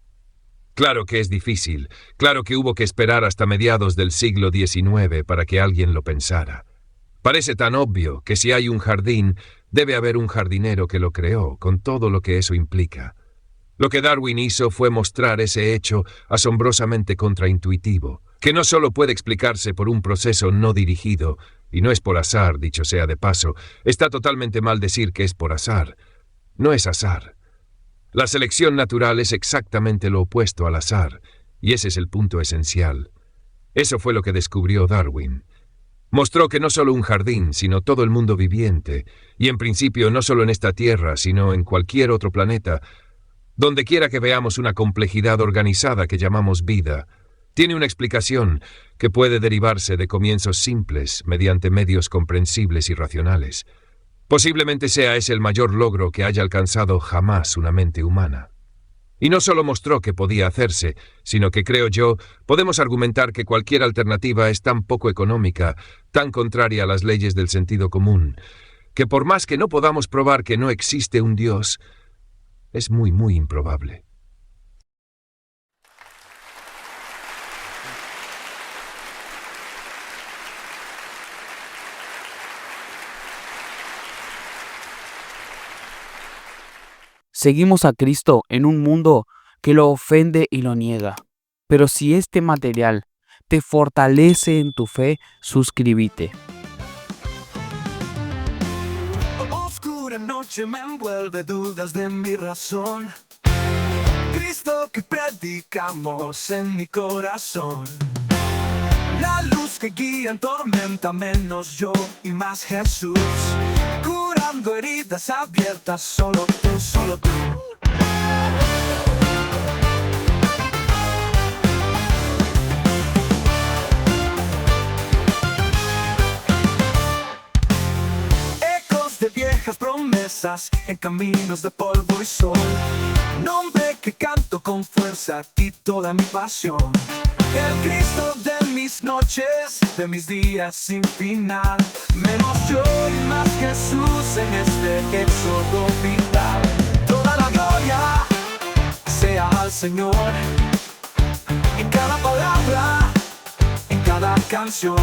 Claro que es difícil, claro que hubo que esperar hasta mediados del siglo XIX para que alguien lo pensara. Parece tan obvio que si hay un jardín, debe haber un jardinero que lo creó, con todo lo que eso implica. Lo que Darwin hizo fue mostrar ese hecho asombrosamente contraintuitivo, que no solo puede explicarse por un proceso no dirigido, y no es por azar, dicho sea de paso. Está totalmente mal decir que es por azar. No es azar. La selección natural es exactamente lo opuesto al azar, y ese es el punto esencial. Eso fue lo que descubrió Darwin. Mostró que no solo un jardín, sino todo el mundo viviente, y en principio no solo en esta Tierra, sino en cualquier otro planeta, donde quiera que veamos una complejidad organizada que llamamos vida, tiene una explicación que puede derivarse de comienzos simples mediante medios comprensibles y racionales. Posiblemente sea ese el mayor logro que haya alcanzado jamás una mente humana. Y no solo mostró que podía hacerse, sino que, creo yo, podemos argumentar que cualquier alternativa es tan poco económica, tan contraria a las leyes del sentido común, que por más que no podamos probar que no existe un Dios, es muy, muy improbable. Seguimos a Cristo en un mundo que lo ofende y lo niega. Pero si este material te fortalece en tu fe, suscríbete. Oscura noche me envuelve dudas de mi razón. Cristo que predicamos en mi corazón. La luz que guía en tormenta, menos yo y más Jesús. Curando heridas abiertas, solo tú, solo tú. Ecos de viejas promesas en caminos de polvo y sol. Nombre que canto con fuerza y toda mi pasión. El Cristo de mis noches, de mis días sin final. Menos yo y más Jesús en este éxodo vital. Toda la gloria sea al Señor. En cada palabra, en cada canción.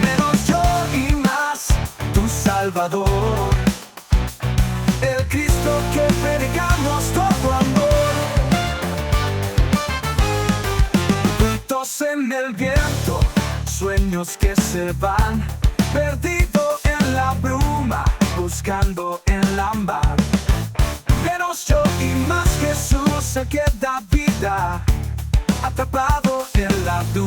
Menos yo y más tu Salvador. El Cristo que predicamos, todo amor. En el viento, sueños que se van, perdido en la bruma, buscando en la mar. Menos yo y más Jesús, el que da vida, atrapado en la duda.